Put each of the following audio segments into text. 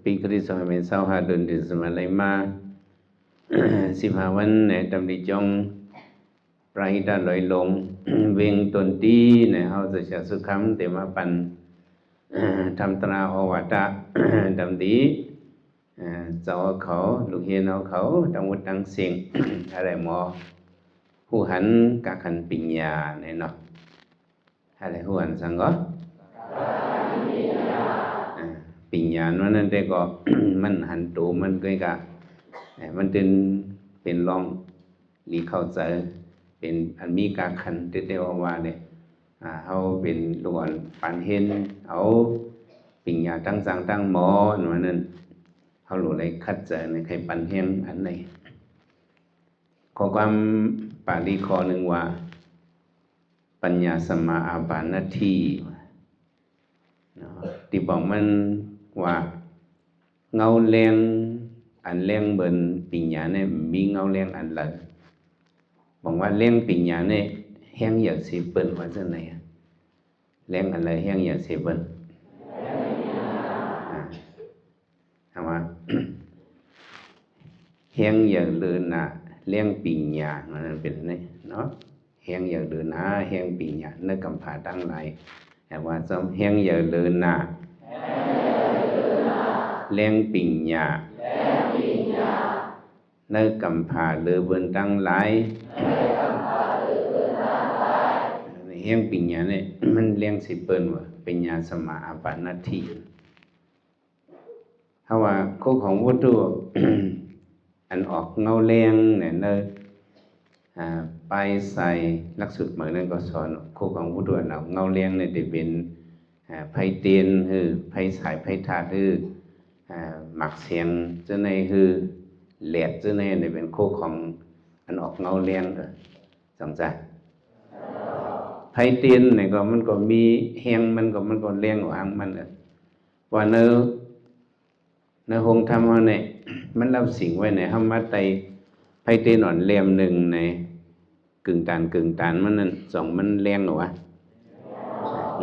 ปีคริสต์ศักราช25เดือนสมัยไหลมา15วันเนี่ยตำดิจงปลายด้านลอยลงเวงตนตีเนี่ยเฮาจะจะสุขำแต่มาปันทำตราอวตารดำดีเจ้าเขาลูกเฮียนเอาเขาตั้งวัดตั้งเสียงอะไรหมอผู้หันกะขันปัญญาเนี่ยเนาะอะไรผู้หันสังก็ปัญญานั้นได้ก็ มันหันตูมันก็กะมันเป็นลองลีเข้าใจเป็นอันมีกาขันเตว่าเนี่ยเฮาเป็นลูกอ่อนปันเห็นเอาปัญญาตั้งสังตั้งหมอว่านั้นเฮารู้เลยคัดใจในใครปันเห็นอันไหนข้อความปาลีข้อหนึ่งว่าปัญญาสมาอาปานาทีที่บอกมันว่าเงาแรงอันแรงเบิ่นปัญญาเนี่ยมีเงาแรงอันละบอกว่าแรงปัญญาเนี่ยแห้งอยากสิเปิ้นว่าจังไหนแรงอะไรแห้งอยากสิเปิ้นถามว่าแห้งอยากเดินหน้าแรงปัญญามันเป็นไงเนาะแห้งอยากเดินหน้าแห้งปัญญาในกำพาตั้งหลายแต่ว่าจอมแห้งอยากเดินหน้าแรงปัญญาในกำพาเลือเบิ่นตั้งหลายแห่งปัญญาเนี่ยมันเลี้ยงสิเปิ้นว่าปัญญาสมาอาปานาทีถ้าว่าโคของวัตถุ อันออกเงาแรงเนี่ยเนไปใส่ลักษณะเหมือนนั้นก็สอนโคของวัตถุอันออกเงาแรงเนี่ยจะเป็นไผเตียนคือไผสายไผธาตุคือหมักเสียงจะในคือแหลดจะในเนี่ยเป็นโคของอันออกเงาแรงจังใจไผเตียนเนี่ยก็มันก็มีแห้งมันก็แรงกว่ามันว่าเนอหงทำเอาเนี่ยมันรับสิ่งไว้ในธรรมะไตไผเตียนอ่อนแรมหนึ่งในกึ่งตานมันนั่นสองมันแรงหรอวะ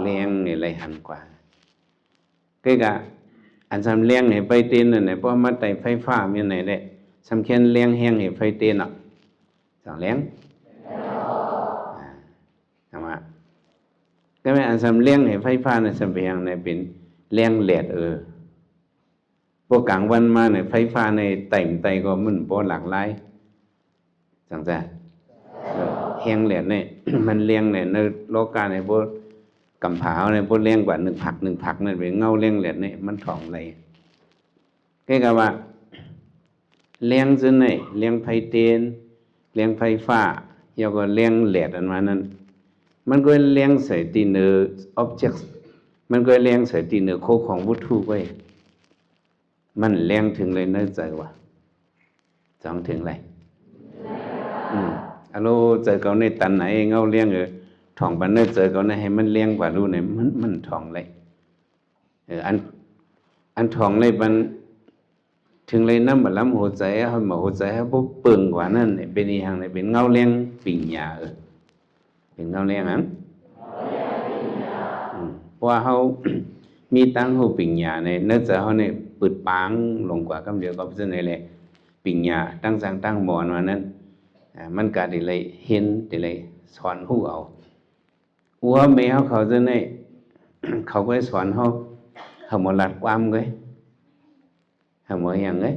แรงเนี่ยไรหันกว่าก็กะอันสำแรงเนี่ยไฟเตียนเนี่ยเพราะมาไตไฟฟ้ามีไหนได้สำเค็ญแรงแห้งเนี่ยไฟเตียนอ่ะสองแรงทำไมก็ไม่อันสำแรงเนี่ยไฟฟ้าเนี่ยสำเพียงเนี่ยเป็นแรงแหลดพวกกลางวันมาเนี่ยไฟฟ้าในไตก็มันพอหลากหลายจังใจแห้งแหลดเนี่ย มันแรงเนี่ยในโลกาเนี่ยพวกกำผาเนี่ยพวกแรงกว่าหนึ่งผักเนี่ยเป็นเงาแรงแหลดเนี่ยมันถ่องไรก็คือว่าแรงจนเนี่ยแรงไฟเตียนแรงไฟฟ้าแล้วก็แรงแหลดอันมานั้นมันก็แรงใส่ตีเนื้อ object มันก็แรงใส่ตีเนื้อโคของวัตถุไว้มันแรงถึงเลยเนื้อใจว่าจังถึงไรฮัลโหลเจอเขาในตันไหนเงาแรงถ่องปันเนื้อเจอเขาในให้มันแรงกว่ารู้เนี่ยมันถ่องเลยอันถ่องเลยมันถึงเลยน้ำบัดล้ำหัวใจเขาหมอหัวใจเขาปุ๊บเปิ่งกว่านั่นเนี่ยเป็นอีหยังเนี่ยเป็นเงาแรงปิ่งหยาเป็นเงาแรงนั้นเพราะว่าเขา มีตั้งหูปิ่งหยาในเนื้อใจเขาเนี่ยปืดปางลงกว่าคำเดียวก็เป็นอะไรปิ่งหยาตั้งสังตั้งหมอนว่านั้นมันก็ได้เลยเห็นได้เลยสอนหูเอาหัวแมวเขาจะเนี่ย เขาก็สอนเขาหมดหลัดความเลยหมดอย่างเลย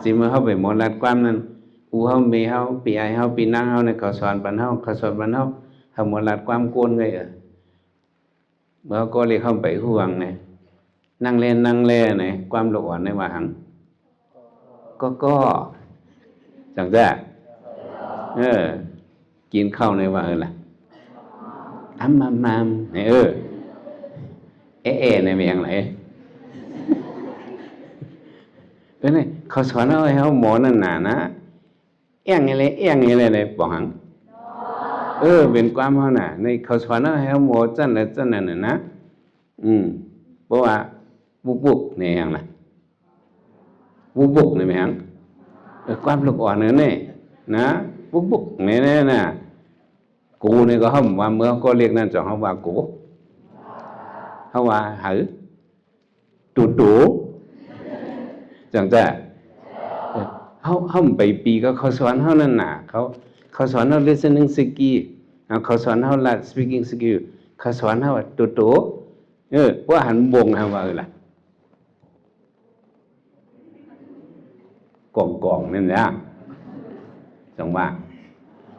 สิเมื่อเขาไปหมดหลัดความนั้นหัวแมวปีไอเขาปีนั่งเขาเนี่ยเขาสอนปันเขาหมดหลัดความโกนเลยเมื่อก็เลยเข้าไปห่วงเนี่ยนั่งเล่เนี่ยความหลอนในว่าหังก็จังจ้ากินข้าวในว่าล่ะมเนี่ยเนี่ยเป็นอย่างไรเนี่ยเขาสอนเอาให้เขาหมอนั่นหนานะเอี้ยงอะไรเลยบอกหังเป็นความเขาน่ะในเขาสอนเอาให้เขาหมอจันนั่นนะเพราะว่าบุกเนี่ยอย่างไรบุกเนี่ยเป็นอย่างความลูกอ่อนเนี่ยนะบุกเนี่ยนะกูนี่ก็เขาว่าเมื่อก็เรียกนั่นจองเขาว่ากูเขาว่าหือ ตูจังจ้ะเขาไปปีก็เขาสอนเขานั่นน่ะเขาสอนเขา listening skill เขาสอนเขา speaking skill เขาสอนเขาว่าตูว่าหันบงเขาว่าล่ะกองนั่นแหละจังว่า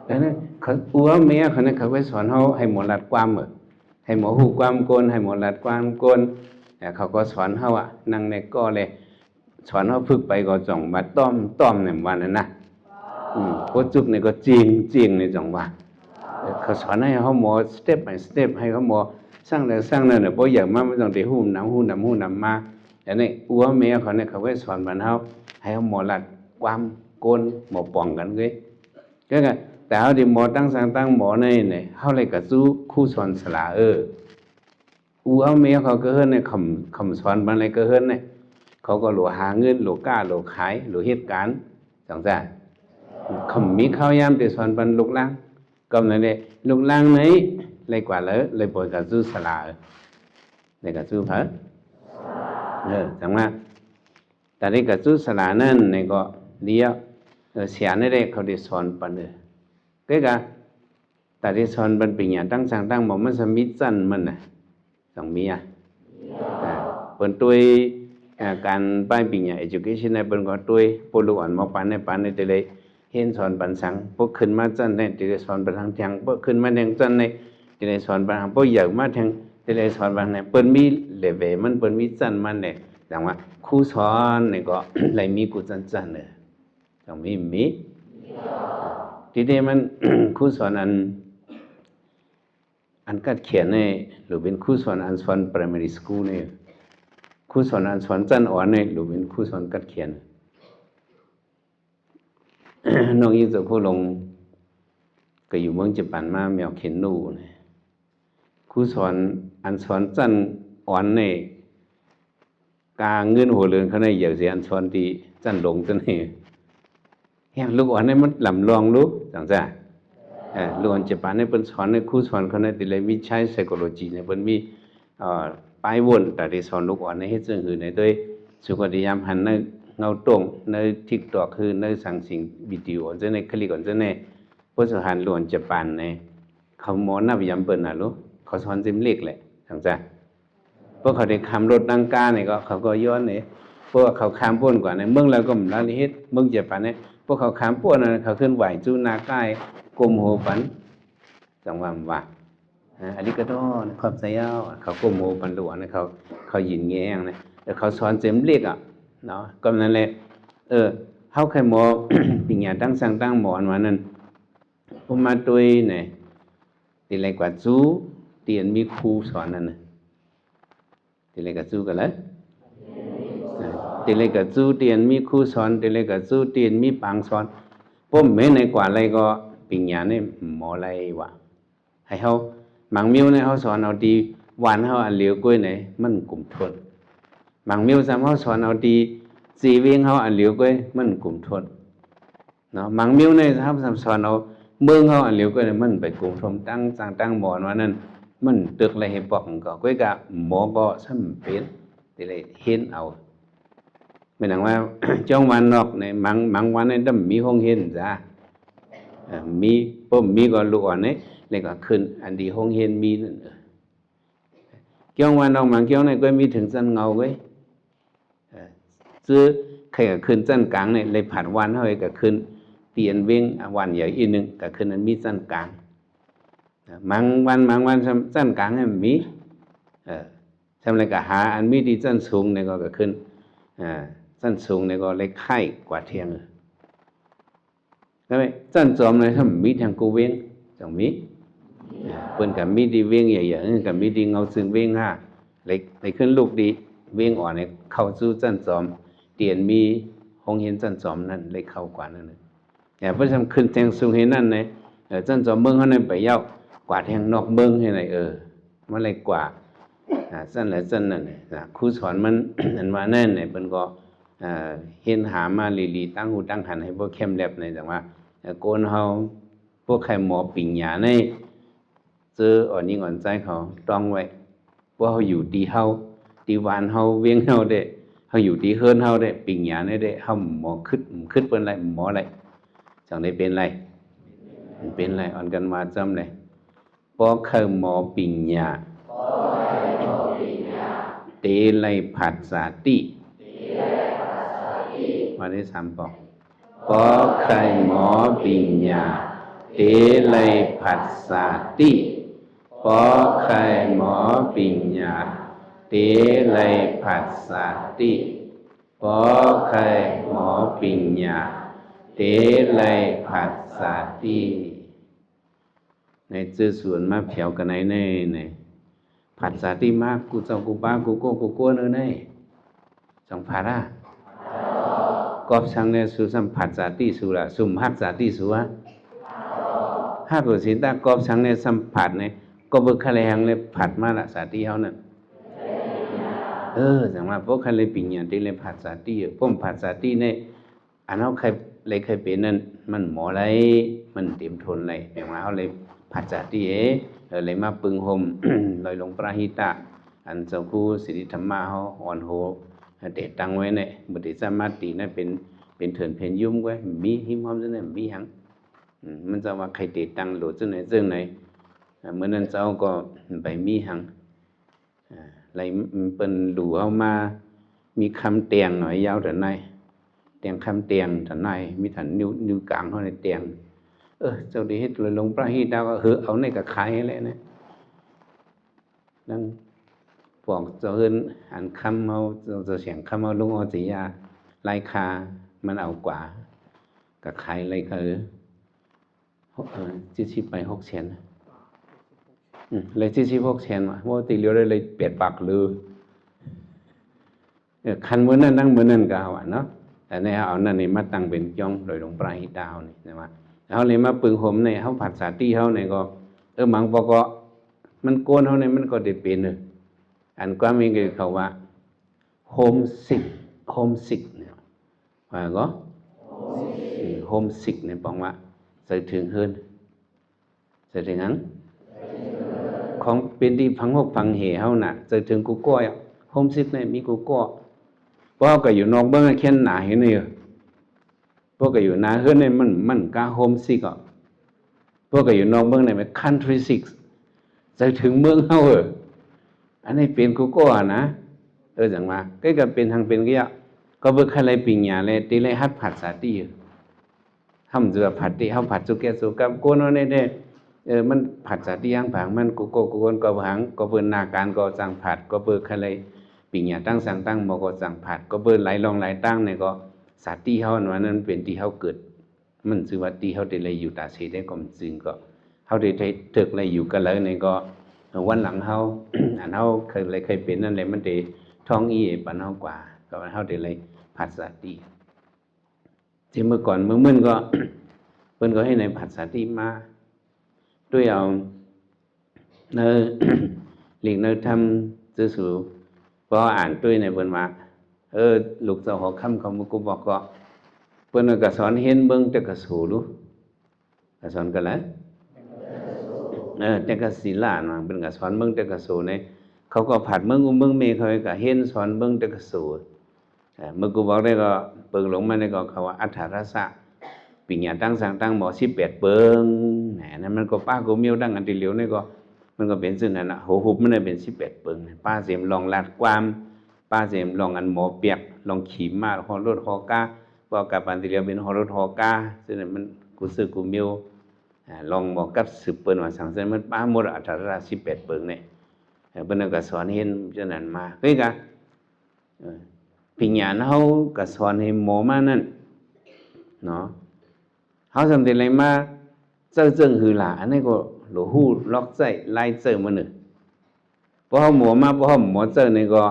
แล้วนั้นเขาอัวเมียเขาเนี่ยเขาไปสอนเขาให้หมดรัดความให้หมอหูความโกนให้หมดรัดความโกนแต่เขาก็สอนเขาอ่ะนั่งในก็เลยสอนเขาฝึกไปก็จ่องมาต้อมเนี่ยวันนั้นนะโคจุกเนี่ยก็จริงในจังว่าเขาสอนให้เขาหมอสเต็ปbyสเต็ปให้เขาหมอสร้างนั่นเนี่ยเพราะอย่างมากไม่ต้องไปหูน้ำมาแต่นี่อัวเมียเขาเนี่ยเขาไปสอนมันเขาให้เขาหมอรัดความโกนหมอป่องกันเลยก็ไงแต่เขาดีหมอตั้งหมอในเนี่ยเขาเลยกับสู้คู่สอนสลาอัวเมียเขาก็เฮิรนเนี่ยคำสอนมันอะไรก็เฮิรนเนี่ยเขาก็หลัวหาเงินหลัวกล้าหลัวขายหลัวเหตุการณ์จังจ้ะคำมีข้าวยามแต่สอนบันลูกล่างก็นั่นเลยลูกล่างไหนเลยกว่าเลยปล่อยกับสู้สลาเลยกับสู้เพิ่จังว่าแต่นี่กับสู้สลานั่นเนี่ยก็เลี้ยเสียนี่เลยเขาได้สอนปันcái cả tại đây son bên bình nhà đang màมันสมิจันมันน่ะสองมีอ่ะเป็นตัวการไปปิญญา education ในเป็นก็ตัวปลุกอ่อนมาปานในแต่เลยเห็นสอนปันสังพวกขึ้นมาจันในแต่เลยสอนปันทางเทียงพวกขึ้นมาแทงจันในแต่เลยสอนปันทางพวกอยากมาแทงแต่เลยสอนปันในเป็นมีเลเวมันเป็นมีจันมันเนี่ยอย่างว่าครูสอนเนี่ยก็เลยมีกูจันเนี่ยสองมีทีนี้มันครูสอนอันกัดเขียนเนี่ยหรือเป็นครูสอนอันสอน primary school เนี่ยครูสอนอันสอนจันอ่อนเนี่ยหรือเป็นครูสอนกัดเขียนน้องยิ่งจะครูลงก็อยู่เมืองญี่ปุ่นมาแมวเขียนนู่เนี่ยครูสอนอันสอนจันอ่อนเนี่ยกาเงินหัวเรือนเขาเนี่ยอยากเสียอันสอนที่จันลงจันเนี่ยลูกอ่อนเนี่ยมันลำลองลูกจังจ้ะลูกอ่อนญี่ปุ่นเนี่ยเป็นสอนในครูสอนเขาเนี่ยติเลยมีใช้ psychology เนี่ยเป็นมีไปวนแต่ที่สอนลูกอ่อนในเหตุซึ่งคือในโดยสุขดียามหันในเงาตรงใน TikTok คือในสั่งสิ่งวิดีโอจะในคลิกก่อนจะในพุทธหันลูกอ่อนญี่ปุ่นเนี่ยเขาหมอนับยามเปิดน่ะลูกเขาสอนเต็มเล็กแหละจังจ้ะพวกเขาได้คำรถดังกาเนี่ยก็เขาก็ย้อนเนี่ยพวกเขาคำป้นกว่าในเมืองเราก็เหมือนเราเฮ็ดเมืองญี่ปุ่นเนี่ยพวกเขาขามป้วนเขาขึ้นไหวจูนาใกล้กลมหัวปันจังหวะว่าอันนี้ก็ต้องขอบใจเขากลมหัวปันหลวงเขายินแง่งนะแต่เขาสอนเต็มเล็กเนาะก็นั่นแหละเขาเคยหมอปิญญาตั้งหมอนวันนั้นผมมาตัวเนี่ยตีอะไรกว่าจูเตียนมีครูสอนนั่นนะตีอะไรกว่าจูกันเลยตีเลยกับจูเตียนมีครูสอนตีเลยกับจูเตียนมีปังสอนผมไม่ในกว่าอะไรก็ปิญญาเนี่ยหมออะไรวะให้เขาบางมิ้วเนี่ยเขาสอนเอาดีวันเขาอันเหลียวกล้วยไหนมันกลุ่มทนบางมิ้วซ้ำเขาสอนเอาดีสีเวียงเขาอันเหลียวกล้วยมันกลุ่มทนเนาะบางมิ้วเนี่ยเขาสอนเอาเมืองเขาอันเหลียวกล้วยมันไปกลุ่มทนตั้งหมอนว่านั้นมันตึกอะไรให้บอกก็กล้วยกับหมอก็ซ้ำเป็นตีเลยเห็นเอาไม่หนังว่าจ้องวันนอกในมังวันในดำมีห้องเห็นจ้ะมีปุ่มมีก็ลูกอ่อนเนี่ยเลยก็ขึ้นอันดีห้องเห็นมีนั่นจ้องวันนอกมังจ้องในก็มีถึงจันเงาไว้ซื้อใครก็ขึ้นจันกลางเนี่ยเลยผ่านวันเท่าไหร่ก็ขึ้นเตียนเว้งวันใหญ่อีกนึงก็ขึ้นอันมีจันกลางมังวันจันกลางเนี่ยมีทำอะไรก็หาอันมีดีจันสูงเนี่ยก็ขึ้นสั้นสูงเนี่ยก็เล็กไข่กว่าเทียงแล้วสั้นจอมเลยถ้ามีทางกูเว้งจังมีเปิ้นกับมีดีเว้งใหญ่ๆกับมีดีเงาซึ่งเว้งห้าเล็กขึ้นลูกดีเว้งอ่อนเนี่ยเข้าสู่สั้นจอมเตียนมีห้องเห็นสั้นจอมนั่นเล็กเข้ากว่านั่นเลยแต่เพราะฉะนั้นขึ้นแทงสูงเห็นนั่นเนี่ยสั้นจอมเมืองเขาเนี่ยไปยาวกว่าแทงนอกเมืองให้ไหนมันเล็กกว่าสั้นและสั้นนั่นครูสอนมันอันว่าแน่นเนี่ยเป็นก็เห็นหามาลีตั้งหูตั้งหันให้พวกเข้มแลบในแต่ว่าโกนเฮาพวกใครหมอปิญญาในเจออ่อนยิ่งอ่อนใจเขาต้องไว้ว่าเขาอยู่ดีเฮา ตีวานเฮาเวียงเฮาได้เฮาอยู่ที่เฮือนเฮาได้ปิญญาได้เฮาหมอคิดเปิ้นไรหมอไรจังได้เป็นไรเป็นไรอ่อนกันมาจำเลยพอเคยหมอปิญญาเตไลผัสสาติมาได้3ปอกพอเคยหมอปิญญาเตไลผัสสาติพอเคยหมอปิญญาเตไลผัสสาติพอเคยหมอปิญญาเตไลผัสสาติในจื้อส่วนมาเผียวกันไหนเนี่ยผัสสาติมากกูเจ้ากูบ้ากูโก้กูกลัวเนอะเนี่ยจังผัดกอบช่างเนี่ยสุสัมผัสสาติสุละสุ่มหักสาติสุวะหักหรือสิตากอบช่างเนี่ยสัมผัสเนี่ยก็เบิกคะแนนเลยผัดมาละสาติเขานั่นจังว่าพวกคันเลยปิญญาที่เลยผัสสาติพวกผัสสาติเนี่ยอันเขาเคยเป็นนั่นมันหมอไรมันเต็มทนเลยอย่างว่าเขาเลยผัสสาติเลยมาปึงห่ม ลอยลงปราหิตะอันเจ้าคู่สิริธรรมะเขาอ่อนโหเตะตังไว้เนี่ยบุตรสามาตินั่นเป็นเถินเพนยุ่มไว้มีหิมหอมจังไหนมีหังมันจะว่าใครเตะตังโหลดจังไหนเมื่อนั้นเจ้าก็ไปมีหังอะไรเป็นดูเอามามีคำเตียงหน่อยยาวแต่ไหนเตียงคำเตียงแต่ไหนมีถันนิ้วกลางเขาในเตียงเจ้าดีเฮ็ดเลยลงพระหิตาก็เอาในกับขายอะไรเนี่ยนั่งพวกเจ้าเอิ้นอันคำเอาเจ้าเสียงคำเอาลุงเอาสียาไล่คามันเอากว่ากับขายอะไรก็จิ๊บไป6 เซนเลย76 เซนว่ะว่าตีเลี้ยวเลยเปลี่ยนปากลือคันเหมือนนั้นนั่งเหมือนนั้นก็เอาเนาะแต่ในเอานั่นนี่มาตั้งเป็นจ้องโดยหลวงปราหิตานี่นะว่าเขาเลยมาปึงห่มในเขาผัดสาติเขาในก็มังปอกมันโกนเขาในมันก็ได้เป็นอันก็มีเขาว่าโฮมสิกเนี่ยว่าก็โฮมสิกเนี่ยบอกว่าใส่ถึงเฮินใส่ถึงนั้นของเป็นที่พังหกพังเหเขาน่ะใส่ถึงกูก้อยโฮมสิกเนี่ยมีกูก้อเพราะก็อยู่นอกเบื้องแค่หนาเห็นเลยพวกก็อยู่นาเฮือนเนี่ยมันกาโฮมซิกอ่ะพวกก็อยู่นอกเมืองเนี่ยมันคันทรีซิกจะถึงเมืองเฮาอันนี้เป็นกูก็นะจังว่าก็ก็เป็นทางเป็นก็เบิกอะไรปิญญาเลยตีเลยฮัดผัดสาติทำจะผัดที่เฮาผัดสุเกสุกับโกนเนี่ยมันผัดสาติย่างผังมันกูคนก็หังก็เบิ่นนาการก็สั่งผัดก็เบิกอะไรปิญญาตั้งสั่งตั้งบ่ก็สั่งผัดก็เบิ่นไหลลองไหลตั้งเนี่ยก็สาติเฮาอันนั้นเป็นที่เฮาเกิดมันชื่อว่าที่เฮาได้เลยอยู่ตาเสได้ก็จริงก็เฮาได้ถึกเลยอยู่กันแล้วนี่ก็วันหลังเฮา อันเฮาเคยเป็นนั่นแหละมันได้ท้องอีปานเฮากว่าก็เฮาได้เลยผัสสะติที่เมื่อก่อนเมื่อก็ เพิ่นก็ให้ในผัสสะติมาด้วยเอาเนอ หลีกเนอทำซื่อๆพออ่านด้วยในเพิ่นว่าลูกเจ้าหัวค่ำเขากูบอกก็เพิ่นก็สอนเห็นเบิ่งแต่ก็สู่ดูก็สอนกันแล้วแต่ก็ศีลานะเพิ่นก็สอนเบิ่งแต่ก็สู่ในเขาก็ผัดเบิ่งเบิ่งเมเขาก็เห็นสอนเบิ่งแต่ก็สู่เมื่อกูบอกได้ก็เบิ่งลงมาได้ก็เขาว่าอัฏฐรสะปิญญาตั้งสังตั้งหมอ18เบิ่งแหนนั้นมันก็ป้ากูมีดังอันที่เหลียวนี่ก็มันก็เป็นซึ่งนั่นน่ะโหหุบมันได้เป็น18เบิ่งป้าเสียมลองลัดความป้าเสียมลองอันหมอเปียกลองขี่ม้าฮอรถฮอกาบอกกับอันที่เรียกเป็นฮอรถฮอกาซึ่งมันกูซื้อกูมิวลองบอกกับสืบเปิ้นว่าสังเสริญมันป้าหมดอัตรา18เบิ่งเนี่ยเพิ่นก็สอนเห็นจังนั้นมาคือกันปิญญาเฮาก็สอนให้หมอมานั่นเนาะเฮาสำเร็จอะไรมาเจ้าเจิงหือหลาอันนี้ก็หลฮู้ล็อกใจไล่เจอมานึพอเฮาหมอมาพอเฮาหมอเจอนี่ก็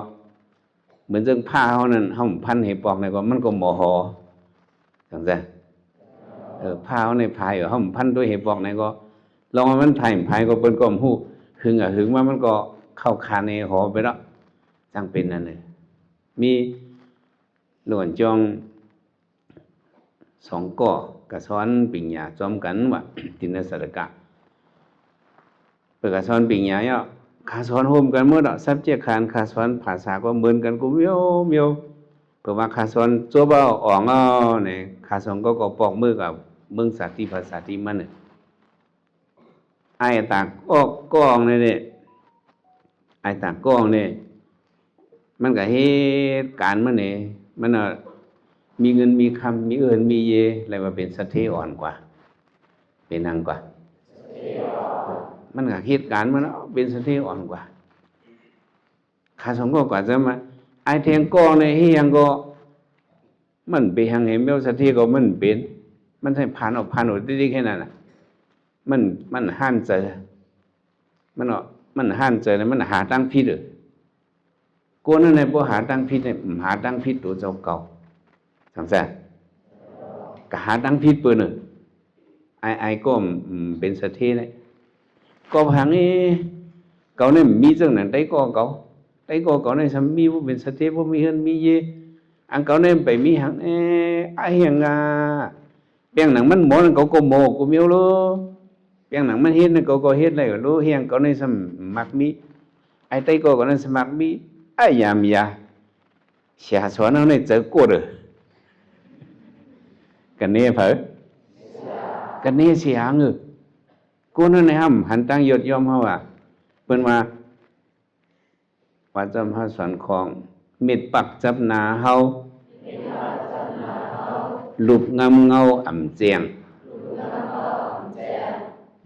เหมือนจังผ้าเฮานั่นเฮาพันให้ปอกนี่ก็มันก็หมอหอจังซั่นผ้าเฮาในภายเฮาพันด้วยให้ปอกนี่ก็ลองว่ามันภายก็เปิ้นก็ฮู้หึงหึงว่ามันก็เข้าคาในหอไปแล้วจังเป็นนั่นน่ะมีหลวนจอง2ก่อก็สอนปิญญาจอมกันว่าตินสรกะเพิ่นก็สอนปิญญาเนาะ ขาสอนโฮมกันเมื่อดอกซับเจียขานขาสอนภาษาก็เหมือนกันกูเมียวเมียวเผื่อว่าขาสอนจัวเบาอ่องเอาเนี่ยขาสอนก็ปอกมือกับเมืองสาธิภาษาที่มันเนี่ยไอ้ตากออกกองเนี่ยไอ้ตากกองเนี่ยมันก็เหตุการณ์มันเนี่ยมันมีเงินมีคำมีเอินมีเยอะไรว่าเป็นสะเทอ่อนกว่าเป็นนางกว่ามันก็เหตุการณ์มันเป็นสะเทอ่อนกว่าขาสองก็กว่าจะมาไอเทียงกองในเฮียงก็มันไปหังเห็นเบลสะเทก็มันเป็นมันใช่ผ่านออกได้แค่นั้นน่ะมันห้ามใจมันห้ามใจแล้วมันหาตั้งพิษกูนั่นในพวกหาตั้งพิษเนี่ยหาตั้งพิษตัวเจ้าเก่าสังเกตก็หาตั้งพิษปืนไอก็เป็นสะเทเลยก็พังนี้เก่าเนี่ยมีจังนั้นได้ก็เก่าเนี่ยสามีว่าเป็นสะเทว่ามีเงินมีเยอันเก่าเนี่ยไปมีหังไอเฮียงเปียงหนังมันหมอนเก่าก็โมกูมีเอาลูเปียงหนังมันเฮ็ดเนี่ยเก่าก็เฮ็ดเลยลูเฮียงเก่าเนี่ยสมักมีไอไตก็เนี่ยสมักมีไอยามยาเสียสวนเอาเนี่ยเจอกดกันเนี่ยเผอกันเนี่ยเสียงกูนั่นในห้ำหันตั้งยศย่อมเฮาเพิ่นว่าจำพระสอนของเม็ดปักจับนาเฮาลูกงามเงาอ่ำเจียง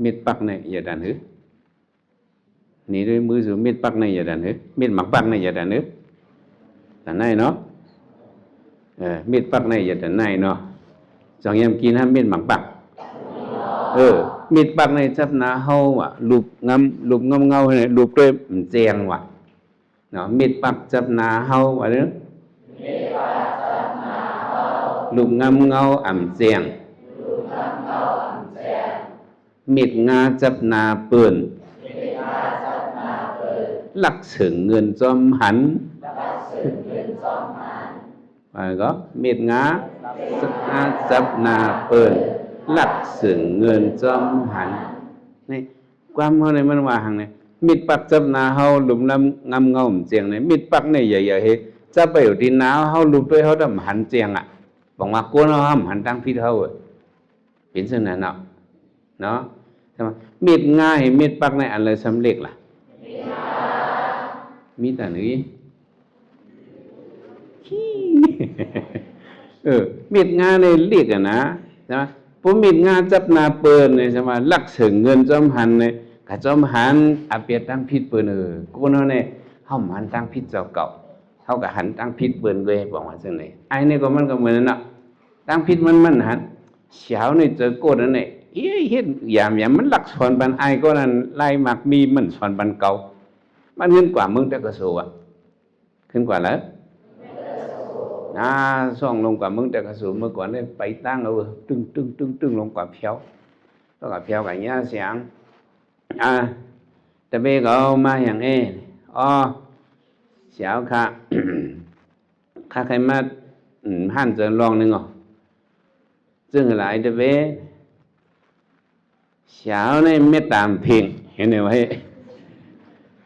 เม็ดปักเนี่ยอย่าดันหือนี่ด้วยมือสู่เม็ดปักเนี่ยอย่าดันหือเม็ดหมักปักเนี่ยอย่าดันหือแต่ไหนเนาะเม็ดปักเนี่ยอย่าดันไหนเนาะสองยามกินฮะเม็ดหมักปักเม็ดปักในจับนาเฮาลูกงามเงาเนี่ยลูกด้วยเจียงเนาะเม็ดปักจับนาเฮาว่าเด้อลูกงามเงาอ่ำเจียงเม็ดงาจับนาเปิ้นลักถึงเงินจอมหันว่าก็เม็ดงาจับนาเปิ้นลักถึงเงินจอมหันนี่ความเฮาเนี่ยมันว่าหังเนี่ยมิดปักจับนาเฮาหลุมลำงำเงาเจียงเนี่ยมิดปักเนี่ยใหญ่ๆเฮจะไปอยู่ที่นาเฮาหลุมด้วยเฮาดำหันเจียงบอกว่ากูเฮาหันตั้งพิษเฮาเป็นเช่นนั้นเนาะใช่มั้ยมิดงาให้มิดปักในอันเลยสำเร็จล่ะมีแต่นี้มิดงาในเรียกนะใช่มั้ยผู้มิดงาจับนาเปิ้นเนี่ยใช่มั้ยลักถึงเงินจอมหันเนี่ยกะจอมหันอาเปียตั้งพิษเปิ้นกูเนาะเนี่ยเฮาหันตั้งพิษเจ้าเก่าเฮาก็หันตั้งพิษเปิ้นเลยบอกว่าจังได๋ไอ้นี่ก็มันก็เหมือนนั่นน่ะตั้งพิษมันหันเช้านี่เจอโกดนั่นนี่เฮ็ดยามมันลักสอนบันไอ้ก็นั่นไล่มักมีมันสอนบันเก่ามันขึ้นกว่ามึงแต่ก็สู้ขึ้นกว่าแล้วส่องลงกว่ามึงแต่ก็สู้เมื่อก่อนได้ไปตั้งตึ้งลงกว่าเพียวแล้วก็เพียวก็ย่าเสียงแต่เบก็มาอย่างเสียวค่ะข้าใครมาหันเจอลองนึงซึ่งหลายแต่เบเสียวในเม็ดตามเพียงเห็นไหมวะ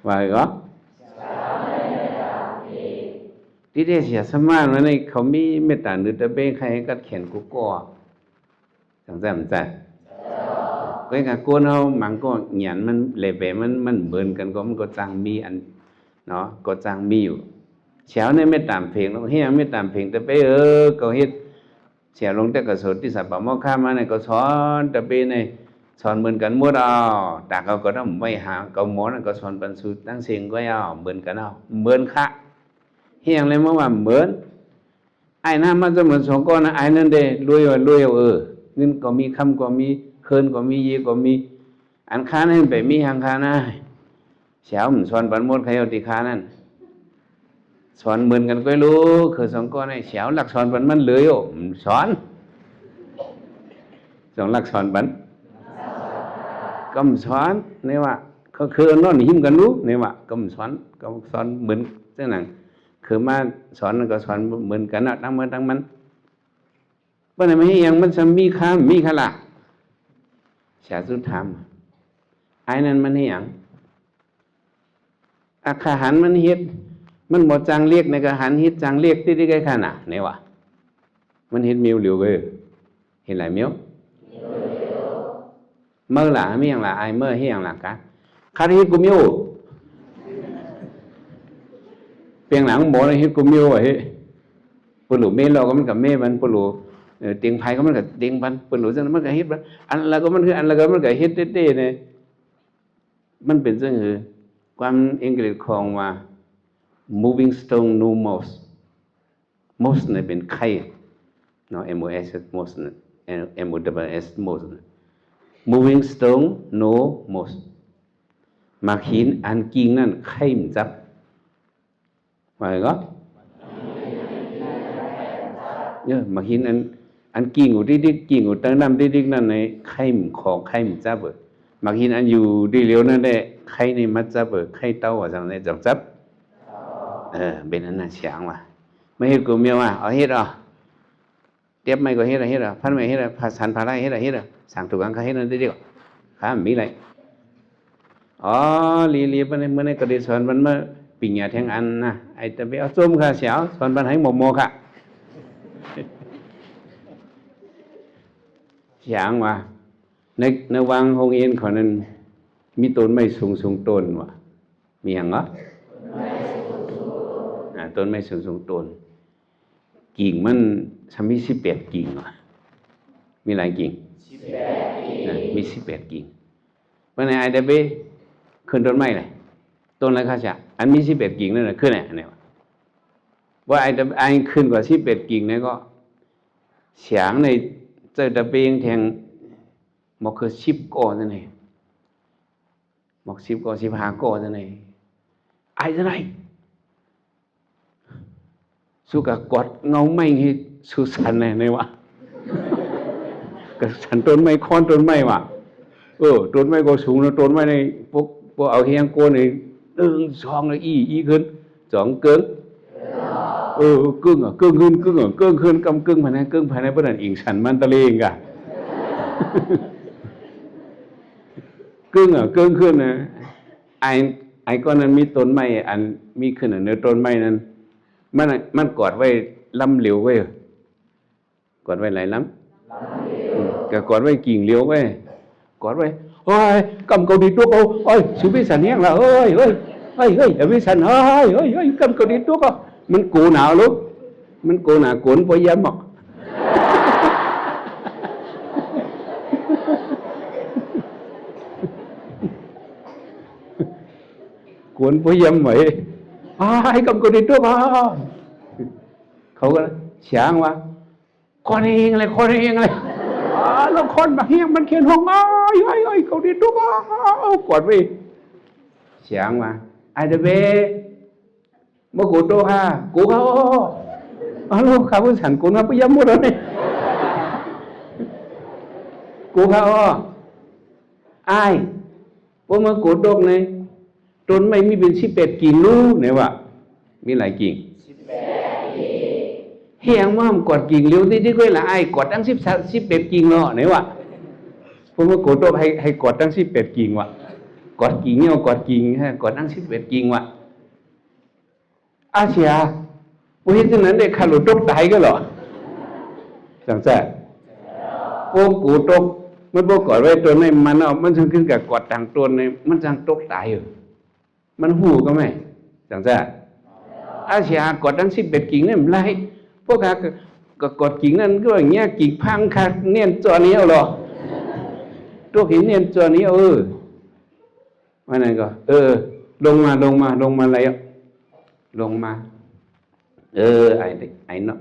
ว่าก็ที่ได้เสียสมานวันนี้เขามีเม็ดตาหรือแต่เบใครกัดเขียนกูก็จังใจก็อย่างกูเนามันก็เหยียนมันเลเวมันเหมือนกันก็มันก็จังมีอันเนาะก็จังมีอยู่เช้าเนี่ยไม่ตามเพลงแล้วเฮียไม่ตามเพลงแต่ไปก็เฮ็ดเสียลงแต่ก็สอนที่สัปปะมอค่ามาเนี่ยก็สอนแต่ไปเนี่ยสอนเหมือนกันหมดแต่เขาก็ต้องไม่หาก็หมอนั่นก็สอนบรรสุตั้งเสียงก็เหมือนกันเหมือนค่ะเฮียงเลยเมื่อว่าเหมือนไอ้นั่นมันจะเหมือนสองก้อนนะไอ้นั่นเด้รวยเงินก็มีคำก็มีเคินก็มีเยก็มีอันค้านั่นไปมีหางค้านะเช้ามันสอนปันหมดใครเอาตีค้านั่นสอนเหมือนกันก็รู้คือสองก้อนไอ้เช้าหลักสอนปันมันเลยสอนสองหลักสอนปันก็สอนเนี่ยว่าเขาคือนอนหิมกันรู้เนี่ยว่าก็สอนเหมือนเจ้าหนังคือมาสอนก็สอนเหมือนกันตั้งมันเพราะนั้นไม่ยังมันจะมีค่ามีขละชาสุธรรมไอ้นั่นมันให้ยัง อาคาหันมันเฮ็ดมันบ่จังเรียกในกะหันเฮ็ดจังเรียกติๆไกขนาดไหนวะมันเฮ็ดมิวเหลียวเว้ยเห็นหลายมิวเมื่อล่ะมีหยังล่ะไอ้เมื่อเฮ็ดหยังล่ะกะคาเฮ็ดกูมิวเปียงหลังบ่ได้เฮ็ดกูมิวอ่ะเฮ้ปุหลูเมเราก็มันกับเมมันปุหลูเตียงไผก็มันกับเตียงบันปุหลูจังมันก็เฮ็ดบันอันละก็มันคืออันละก็มันก็เฮ็ดเต้ๆเนี่ยมันเป็นจังหือความอังกฤษของว่า moving stone no mouse mouse เนี่ยเป็นไข่เนาะ MOS mouse เนี่ย MOS mouse moving stone no mouse มาหินอันกิ่งนั่นไข่มันจับว่าไงก็เนี่ยมาหินอันกิ่งอยู่ดิ๊กกิ่งอยู่ตั้งน้ำดิ๊กนั่นในไข่มันของไข่มันจับเบิดมาหินอันอยู่ดิเหลียวนั่นแหละไข่ในมัดจับเบิดไข่เต้าว่าจังได๋จับเป็นอันน่ะเสียงว่ะไม่เฮ็ดกูเมียว่าเอาเฮ็ดอ่ะเต็บไม่ก็เฮ็ดอ่ะพันไม่เฮ็ดอ่ะภาษาภาษาเฮ็ดอ่ะสั่งถูกกันก็เฮ็ดนั่นดิข้ามมีไรอ๋อลีๆปานนี้มื้อนี้ก็ได้สอนมันมาปิญญาแทงอันนะไอ้ตะไปเอาส้มค่ะเสียวสอนปันให้หมอค่ะเสียงว่าในวังโรงเรียนเขานั้นมีต้นไม้สูงต้นว่ะมีหยังเหรอต้นไม้สูงต้นกิ่งมันมี18กิ่งว่ะมีหลายกิ่ง18กิ่งมี18กิ่งเพราะในไอ้ตะไปขึ้นต้นไม้เลยต้นอะไรคะจ๊ะอันมี11กิ่งนั่นน่ะขึ้นไหนเนี่ยว่าไอ้ขึ้นกว่า11กิ่งเนี่ยก็เสียงในเจ้าตะเปียงแทงหมอกคือ10ก้อจังได๋หมอก10ก้อ15ก้อจังได๋ไอ้จังได๋สุกะกอดเงาไม้ให้สุสันในวะก็สันต้นไม้ค้อนต้นไม้ว่ะต้นไม้ก็สูงแล้วต้นไม้ในพวกเอาเฮียงโกนนี่1 2แล้วอีขึ้น2เกิงกึ่งกึ่งขึ้นกำกึ่งภายในกึ่งภายในบ่นั่นอิงฉันมันตะเลงกะกึ่งขึ้นนะไอ้ก้อนนั้นมีต้นไม้อันมีขึ้นเนื้อต้นไม้นั้นมันกอดไว้ลำเหลียวไว้กอดไว้หลายลำก็กอดไว้กิ่งเหลียวไว้กอดไว้โอ้ยกำเกาดีตัวเขาโอ้ยสุวิสันเนี่ยล่ะเอ้ยวิสันเฮ้ยกำเกาดีตัวก็มันกูหนาวลูกมันกูหนาโกนปอยำหมอกโกนปอยำไหมให้กำเกาดีตัวก็เขาก็เสียงว่าคนเองเลยแล้วคนมาเฮียงมันเขียนห้องเขาดีทุกกดไว้เสียงมาไอเดเบมากูโตฮะกูเขาลูกเขาฉันกูนับไปย้ำหมดแล้วเนี่ยกูเขาไอ้พวกมากูโตกเนี่ยต้นไม่มีเป็น18กิ่งรู้เนี่ยวะมีหลายกิ่งเฮียงว่ามกดกิ่งเลี้ยวที่ก้อยละไอ้กดตั้ง11กิ่งเนาะไหนวะพวกมาโกโตให้กดตั้ง11กิ่งวะกดกิ่งเนี่ยกดกิ่งฮะกดตั้ง11กิ่งวะอาเซียพวกเห็นจังนั้นได้ขาลุตกตายก็เหรอจังแซ่พวกกูตกมันบ่กดไว้ตัวในมันเอามันจังขึ้นกับกดต่างตัวในมันจังตกตายอยู่มันหูก็ไหมจังแซ่อาเซียกดตั้ง11กิ่งนี่มันไรพวกก็กดกิ่งนั่นก็อย่างเงี้ยกิ่งพังขาดเนียนจอนี้เอาหรอตัวหินเนียนจอนี้ว่าไหนก็ลงมาอะไรอ่ะลงมา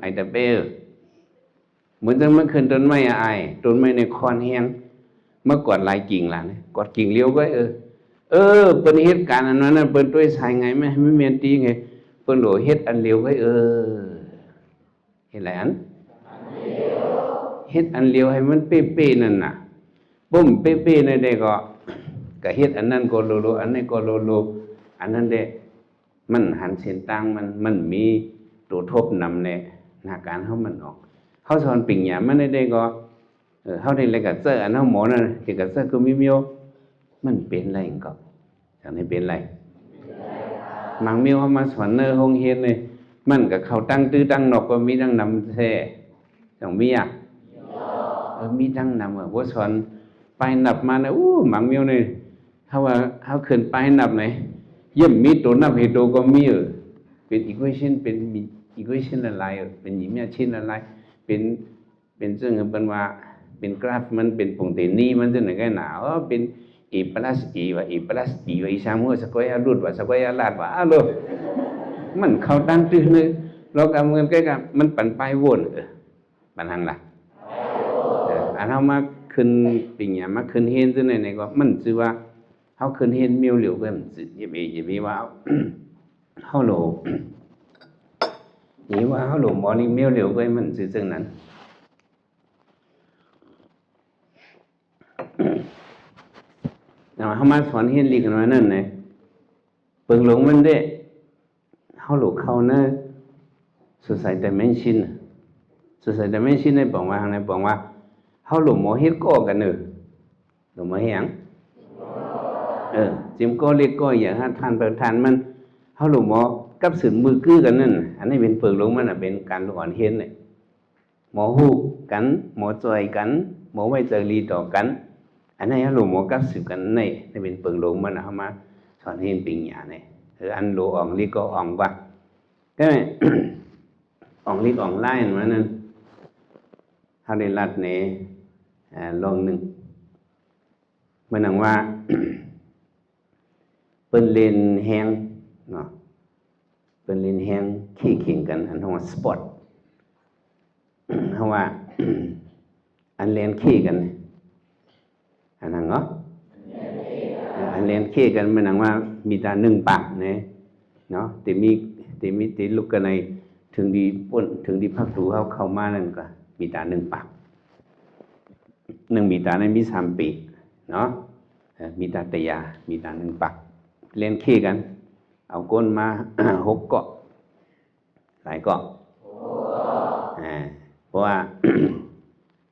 ไอตะเบลเหมือนจะมันขึ้นต้นไม้ต้นไม้ในคอนแห้งเมื่อกดลายกิ่งล่ะเนี่ยกดกิ่งเลี้ยวก็เป็นเหตุการณ์อันนั้นเป็นตัวสายไงไม่เมียนตีไงเป็นโหลเฮ็ดอันเลี้ยวก็เฮ็ดอะไรอันเฮ็ดอันเลี้ยวให้มันเป๊ะๆนั่นน่ะปุ้มเป๊ะๆนั่นได้ก็เฮ็ดอันนั้นก็โลอันนี้ก็โลอันนั้นได้มันหันเส้นต่างมันมีตัวทบนำในหน้าการเฮามันออกเฮาสอนปิ่งหยามันได้ก็เฮาได้เลยก็เจออันเฮาหมอนั่นที่ก็เจอก็มีมันเป็นไรก็จังนี้เป็นไร มังมิวเขามาสอนเนอห้องเฮียนเลยมันกับเขาตั้งตื้อตั้งนอกก็มีตั้งนำแท้สองมีอ่ะมีตั้งนำว่าสอนไปนับมาเนี่ยมังมิวเนี่ยเขาว่าเขาขึ้นไปนับไหนเยี่ยมมีตัวนับเหตุตัวก็มีเป็นอีควอชันเป็นอีควอชันอะไรเป็นยิมยาชินอะไรเป็นซึ่งเป็นว่าเป็นกราฟมันเป็นปุ่งตีนี่มันจะไหนกันหนาวเป็นE plus E ว่า E plus E ว่า E sama square root ว่า square ลาดว่าโลมันเข้าตั้งตื้อเลยเรากำเงินใกล้กับมันปั่นไปวนปั่นทางล่ะอันเฮามาขึ้นปิ่งหยังมาขึ้นเฮ็ดจังได๋ก็มันสิว่าเฮาขึ้นเฮ็ดมิวเหลียวก็มันสิอย่ามีว่าเฮาโลนี่ว่าเฮาโลมอนี่มิวเหลียวก็มันสิจังนั้นเขามาสอนเฮียนลีกันว่านั่นไงเปิงหลงมันได้เขาหลุดเข้านะ society dimension society dimension ได้บอกว่าไงบอกว่าเขาหลุดหมอเฮ็ดก่อกันหลุดหมอเฮียงจิมก็เล็กก็อย่างท่านประธานมันเขาหลุดหมอกับสืบมือกื้อกันนั่นอันนี้เป็นเปิงหลงมันเป็นการหลอนเฮียนเนี่ยหมอฮู้กันหมอจอยกันหมอไว้ใจรีต่อกันอันนี้หลวงหมอกับสืบกันในเป็นเปิงหลงมันเอามาสอนเห็นปิงหยาเนี่ยอันหลวงลิก็อ่องว่าก็อ่องลิก็อ่องไล่มันนั่นเขาได้รัดเนี่ยลองหนึ่งมันหนังว่าเป็นเลนแห้งเนาะเป็นเลนแห้งขี้เข่งกันอันที่ว่าสปอร์ตเขาว่าอันเลนขี้กันอันนั้นเนาะอันเล่นเค้กันมันหนังว่ามีตาหนึ่งปากเนี่ยเนาะแต่มีลูกกันในถึงดีป่นถึงดีพักตูเข้ามานั่นก็มีตาหนึ่งปากหนึ่งมีตาในมี3 ปีเนาะมีตาตยามีตาหนึ่งปากเล่นเค้กันเอาก้นมา6 เกาะหลายเกาะเพราะว่า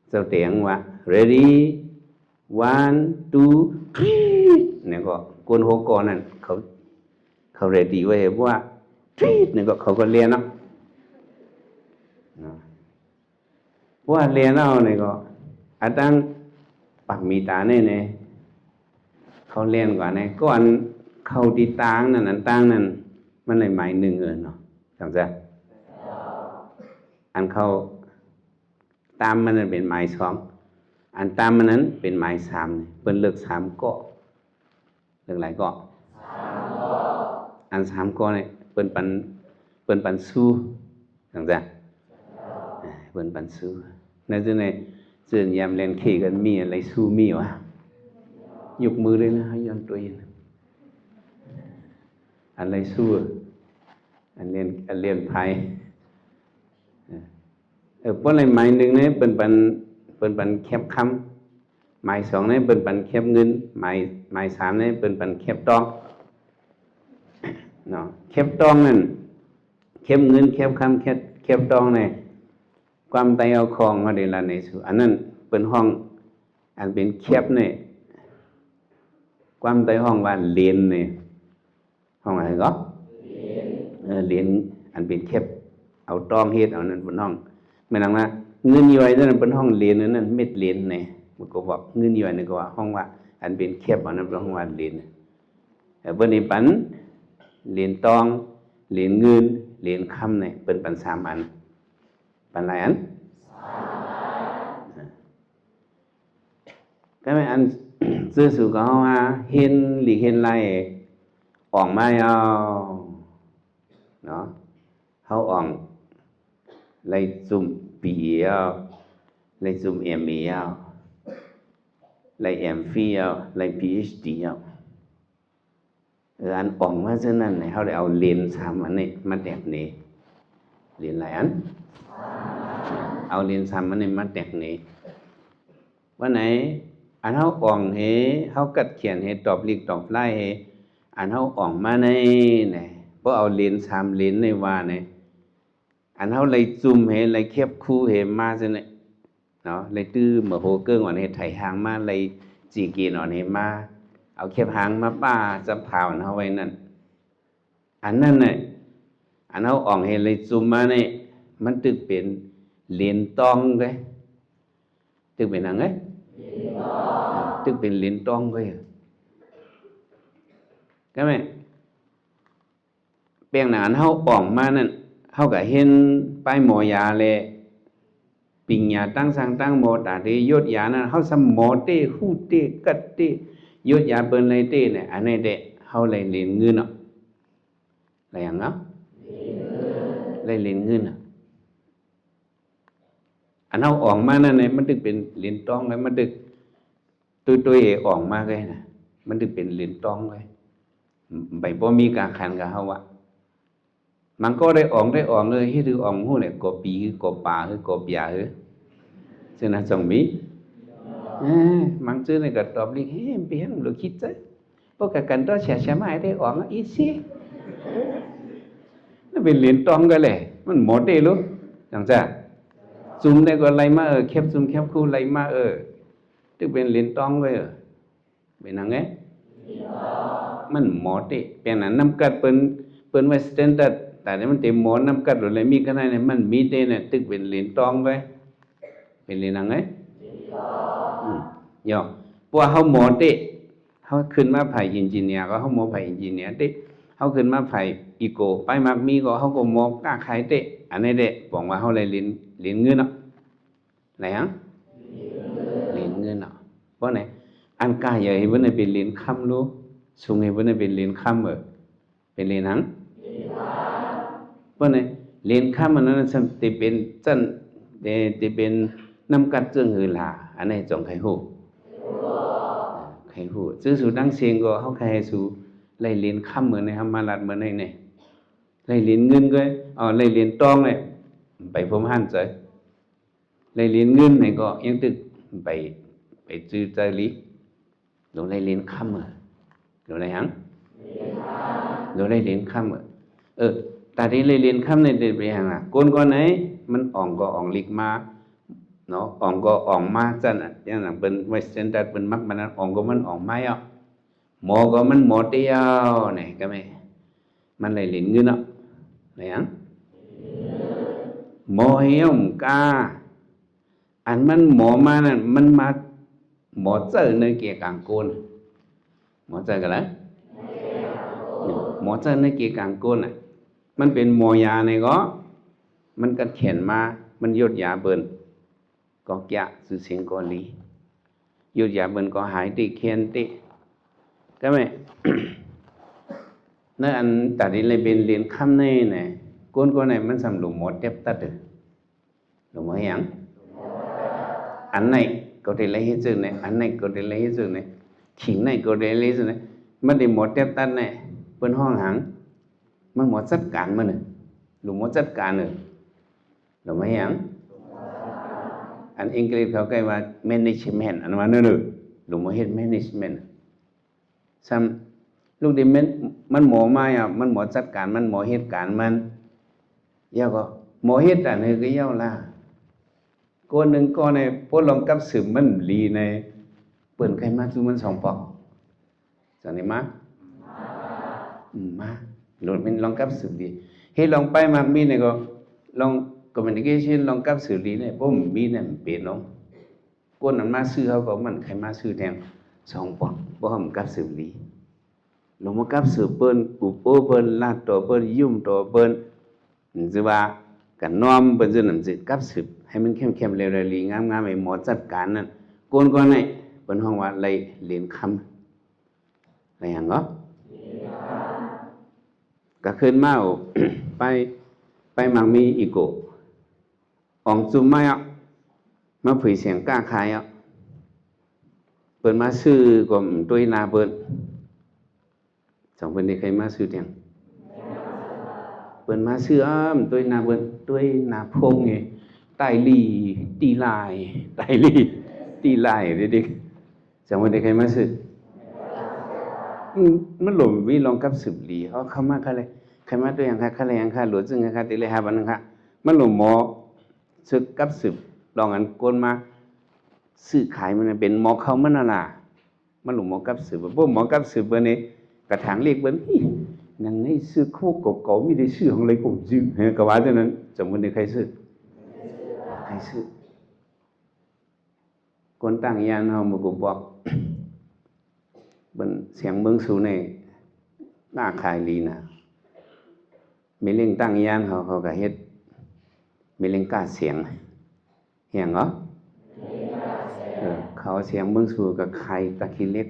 เจ้าเตียงว่า ready 1 2 3เนี่ยก็ก้น6 เกาะนั่นเขา ready ไว้ว่า3เนี่ยก็เขาก็เรียนเนาะว่าเรียนเอาเนี่ยก็อาตั้งปักมีตาเนี่ยเขาเรียนกว่าเนี่ยก่อนเขาตีตางนั่นตั้งนั่นมันเลยหมายหนึ่งเนาะจำใจอันเขาตามมันเป็นหมาย2อันตามมันนั้นเป็นหมาย3เป็นเลือก3 เกาะเลือกหลายเกาะอัน3 เกาะเนี่ยเป็นปันสู้จำใจเป็นปันสู้ในที่ไหนเสื่อมยามเล่นขี่กันมีอะไรสู้มีวะยกมือเลยนะให้ย้อนตัวเองอะไรสู้อันเรียนไพ่เพราะอะไรหมายหนึ่งเนี่ยเป็นปันแคบคำหมาย2เนี่ยเป็นปันแคบเงินหมาย3เนี่ยเป็นปันแคบตองเนาะแคบตองนั่นแคบเงินแคบคำแคบตองเนี่ยความไตเอาคองมาเดลาในสุอันนั้นเป็นห้องอันเป็นแคบเนี่ยความไตห้องว่าเรียนเนี่ยห้องอะไรก็เรียนอันเป็นแคบเอาตองเฮ็ดเอานั่นเป็นห้องไม่นังว่าเงินย่อยนั่นเป็นห้องเรียนนั่นเม็ดเรียนเนี่ยมันก็บอกเงินย่อยนี่ก็ว่าห้องว่าอันเป็นแคบอันนั้นเป็นห้องว่าเรียนแต่เปิ้นนี่ปันเรียนตองเรียนเงินเรียนคำเนี่ยเป็นปัน3 อันปันหลายอันก็ไม่อันซื่อสู่ก็ว่าเห็นหลีกเห็นไรออกมาเอาเนาะเขาอ่องไรซุ่มปีเอาไรซุ่มเอ็มเอาไรเอ็มฟีเอาไรพีเอชดีเอาอันอ่องมาเช่นนั้นเขาได้เอาเลน3 อันนี้มาแตกนี้เลนหลายอันเอาเลน3 อันนี้มาแตกนี้วันไหนอันเขาอ่องเฮเขากัดเขียนเฮตอบลีกตอบไล่เฮอันเขาอ่องมาในเนี่ยเพราะเอาเลน3 เลนในว่าเนี่ยอันเขาเลยจุ่มเฮเลยเก็บคู่เฮมาซะเนี่ยเนาะเลยตื้อเหมือโฮเกิ้งอ่อนเฮไถหางมาเลยจีกีนอ่อนเฮมาเอาเก็บหางมาป้าจะเผาเขาไว้นั่น อันนั้นน่ะอันเอาอ่องเฮเลยจุมมาเนี่ยมันตึกเป็นเหรียญตองไงตึกเป็นอะไรตึกเป็นเหรียญตองไงก็ไหมเปียงหนานเฮาอ่องมานั่นเฮาก็เห็นป้ายหมอยาเลยปิงยาตั้งสังตั้งโมตาเตยศยานั้นเฮาสมโมเตฮู้เตกัดเตยศยาเปิ้นเลยเตเนี่ยอันนี้เด้เฮาเลยเรียนเงินเนาะอะไรอย่างเนาะเลยเรียนเงินอันเฮาออกมานั่นเนี่ยมันถึงเป็นเหรียญทองเลยมันถึงตัวเอออกมาเลยนะมันถึงเป็นเหรียญทองเลยใบบ่มีการขันกับเฮาอะมันก็ได้ออกเลยให้ถือออกฮู้เนี่ยกบปีคือกบป่าคือกบยาคือฉะนั้นจงมีมันชื่อในก็ตอบลิเฮ้เปลี่ยนหรือคิดซะเพราะกันตัวเสียๆมาได้ออกอีสินั่นเป็นเหรียญทองกันเลยมันหมดได้รู้จังจ้ะซุ่มได้ก็ไล่มาแคบซุ่มแคบคู่ไล่มาtứcเป็นเหรียญทองไว้เป็นยังไงมันหมดได้เป็นนั้นน้ำกัดเปิ้นไว้สแตนดาร์ดแต่เนี่ยมันเต็มหมอนน้ำกัดหรืออะไรมีก็ได้เนี่ยมันมีได้เนี่ยตึกเป็นเหรียญทองไว้เป็นเหรียญยังไงย่อเพราะว่าเขาหมดได้เขาขึ้นมาไผ่อินจิเนียร์ก็เขาหมอไผ่อินจิเนียร์ได้เขาขึ้นมาไผ่อีโก้ไปมักมีก็เขาก็หมอกล้าขายได้อันนี้เด้บอกว่าเขาเลยเหรียญเงินเนาะไหนฮะเหรียญเงินเนาะเพราะไหนอันกาใหญ่เพิ่นเป็นเหรียญคำรู้สูงให้เพิ่นเป็นเหรียญคำเป็นเหรียญหังเพราะไหนเหรียญคำมันนั้นจะเป็นจันจะเป็นน้ำกัดเจืองหือหลาอันนี้จงใครฮู้ใครฮู้ซื้อสู่ดังเสียงก็เฮาใครสู่ไล่เหรียญคำเหมือนในธรรมรัฐเหมือนในนี่ไล่เหรียญเงินก็ไล่เหรียญทองเลยไปพรมหันใจไล่เหรียญเงินนี่ก็ยังตึกไปจื้อใจลิลงไล่เหรียญคำลงไล่หังลงไล่เหรียญคำตาที่ไล่เหรียญคำนี่เป็นหังก้นก้อนไหนมันอ่องก็อ่องลิกมาเนาะอ่องก็อ่องมาจันอย่างนั้นเป็นไวสแตนดาร์ดเป็นมักมันนั้นอ่องก็มันอ่องไม้หมอก็มันหมอเดียวนี่ก็ไม่มันเลยเหรียญเงินเนาะไหนหมอเหี้ยมกาอันมันหมอมานั่นมันมาหมอเจอในเกี่ยกังโกนหมอเจอกันแล้วหมอเจอในเกี่ยกังโกนมันเป็นหมอยาในก็มันกัดแขนมามันยดยาเบิ่นก็แก่สื่อเสียงก็ลียดยาเบิ่นก็หายติเขียนติก็ไม่นั่นอันตัดเลยเป็นเรียนคำในเนี่ยก้นไหนมันสำหรับหมดเจ็บตัดหรือหมดยังอันไหนก็ได้เลยให้เจอเนี่ยอันไหนก็ได้เลยให้เจอเนี่ยขิงไหนก็ได้เลยเจอเนี่ยมันได้หมดเจ็บตัดเนี่ยเป็นห้องหังมันหมดจัดการมันหรือหมดจัดการหรือหมดยังอันอังกฤษเขาใกล้ว่า management อันว่านั่นหรือหมดเฮ็ด management ซ้ำลูกดิมันหมอมามันหมอจัดการมันหมอเหตุการณ์มันยาวก็หมอเหตุอันนี้ก็ยาวละก้อนหนึ่งก้อนในพวกลองกับสืบมันลีในเปิ่นใครมาสู่มันสองปอกจากนี้มาโหลดเป็นลองกับสืบดีให้ลองไปมากมีเนี่ยก็ลองcommunication ลองกับสืบดีเนี่ยพวกมีเนี่ยเป็นน้องก้นนั้นมาซื้อเขาก็มันใครมาซื้อแทนสองปอกพวกมันกับสืบดีลงมากับสืบเปิ้นปูโป้เปิ้นลาดตัวเปิ้นยุ่มตัวเปิ้นจะว่ากันน้อมเปิ้นจะนั่นสิกับสืบให้มันเข้มๆเร็วๆลีงามๆให้หมอจัดการนั่นก้นไหนเปิ้นห้องว่าไล่เหรียญคำอะไรอย่างเนาะก็ขึ้นมาไปมังมีอีโกอ่องจุ่มมามาเผยเสียงกล้าขายเปิ้นมาซื้อก็ตัวนาเปิ้นสองเปิ้นได้ใครมาซื้อเตียงเปิ้นมาซื้อตัวนาเปิ้นตัวนาพงไงใต้ลี่ตีลายใต้ลี่ตีลายเด็กๆสองเปิ้นได้ใครมาซื้อมันหล่มวิลองกับสืบหลีเข้ามาค่ะเลยใครมาตัวอย่างค่ะอะไรอย่างค่ะหลวงจึงค่ะติเลยหาบันค่ะมันหล่มหมอซึกกับสืบลองอันโกนมาซื้อขายมันเป็นหมอเขามันน่ะมันหล่มหมอกับสืบพวกหมอกับสืบเบอร์นี้กระถางเรียกเบอร์นี่ นังในซื้อโคกเก่าๆมีได้ซื้อของอะไรผมซื้อก็ว่าเท่านั้นสมมุติใครซื้อคนตั้งยานเฮามาก็บอกบนเสียงเมืองสูในหน้าคายลีนะมีเรื่องตั้งยานเขาก็เฮ็ดมีเรื่องกล้าเสียงเหียงเหรอเขาเสียงเมืองสูกับใครตะขี้เล็ก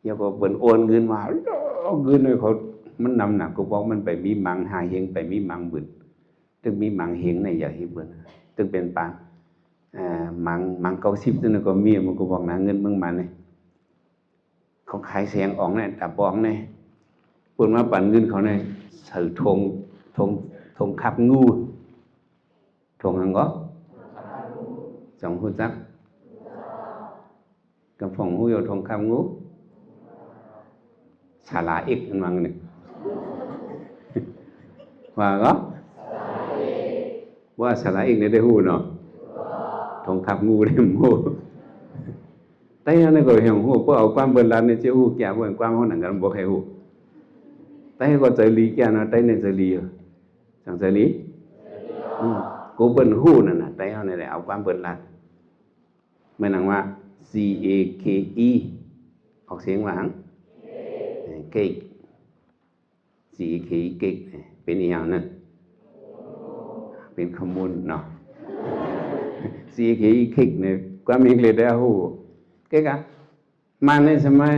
เดี๋ยวก็เบิ่นโอนเงินมาเอาเงินให้เขามันนำหนักก็บอกมันไปมีมังหาเฮงไปมีมังบึนตึงมีมังเฮงในอย่าให้เบิ่นตึงเป็นปานมัง90ตัวนึงก็มีมันก็บอกนะเงินมึงมาเนี่ยเขาขายเสียงออกเนี่ยตาบองเนี่ยปุ่นมาปั่นเงินเขาเนี่ยสื่อทงขับงูทงหังก็สองหูจักกับphòngหูโยทงขับงูสาระอีกมันมั้งเนี่ยว่าก็ว่าสาระอีกเนี่ยได้หูเนาะทงขับงูได้หูแต่อันนี้ก็เห็นหูเพราะเอาความเบิ่นลานเนี่ยเจ้าหูแก่เบิ่นความเขาหนังกันบ่ให้หูแต่ก็ใจลีแก่นะแต่เนี่ยใจลีจังใจลีกูเบิ่นหูนั่นน่ะแต่เฮานี่แหละเอาความเบิ่นลานไม่นังว่า CAKE ออกเสียงว่าหังเค้ก CAKE เค้กเป็นอีหยังนั่นเป็นขมุนเนาะ CAKE เค้กเนี่ยความอังกฤษได้ฮู้เก๊กอ่ะมันในสมัย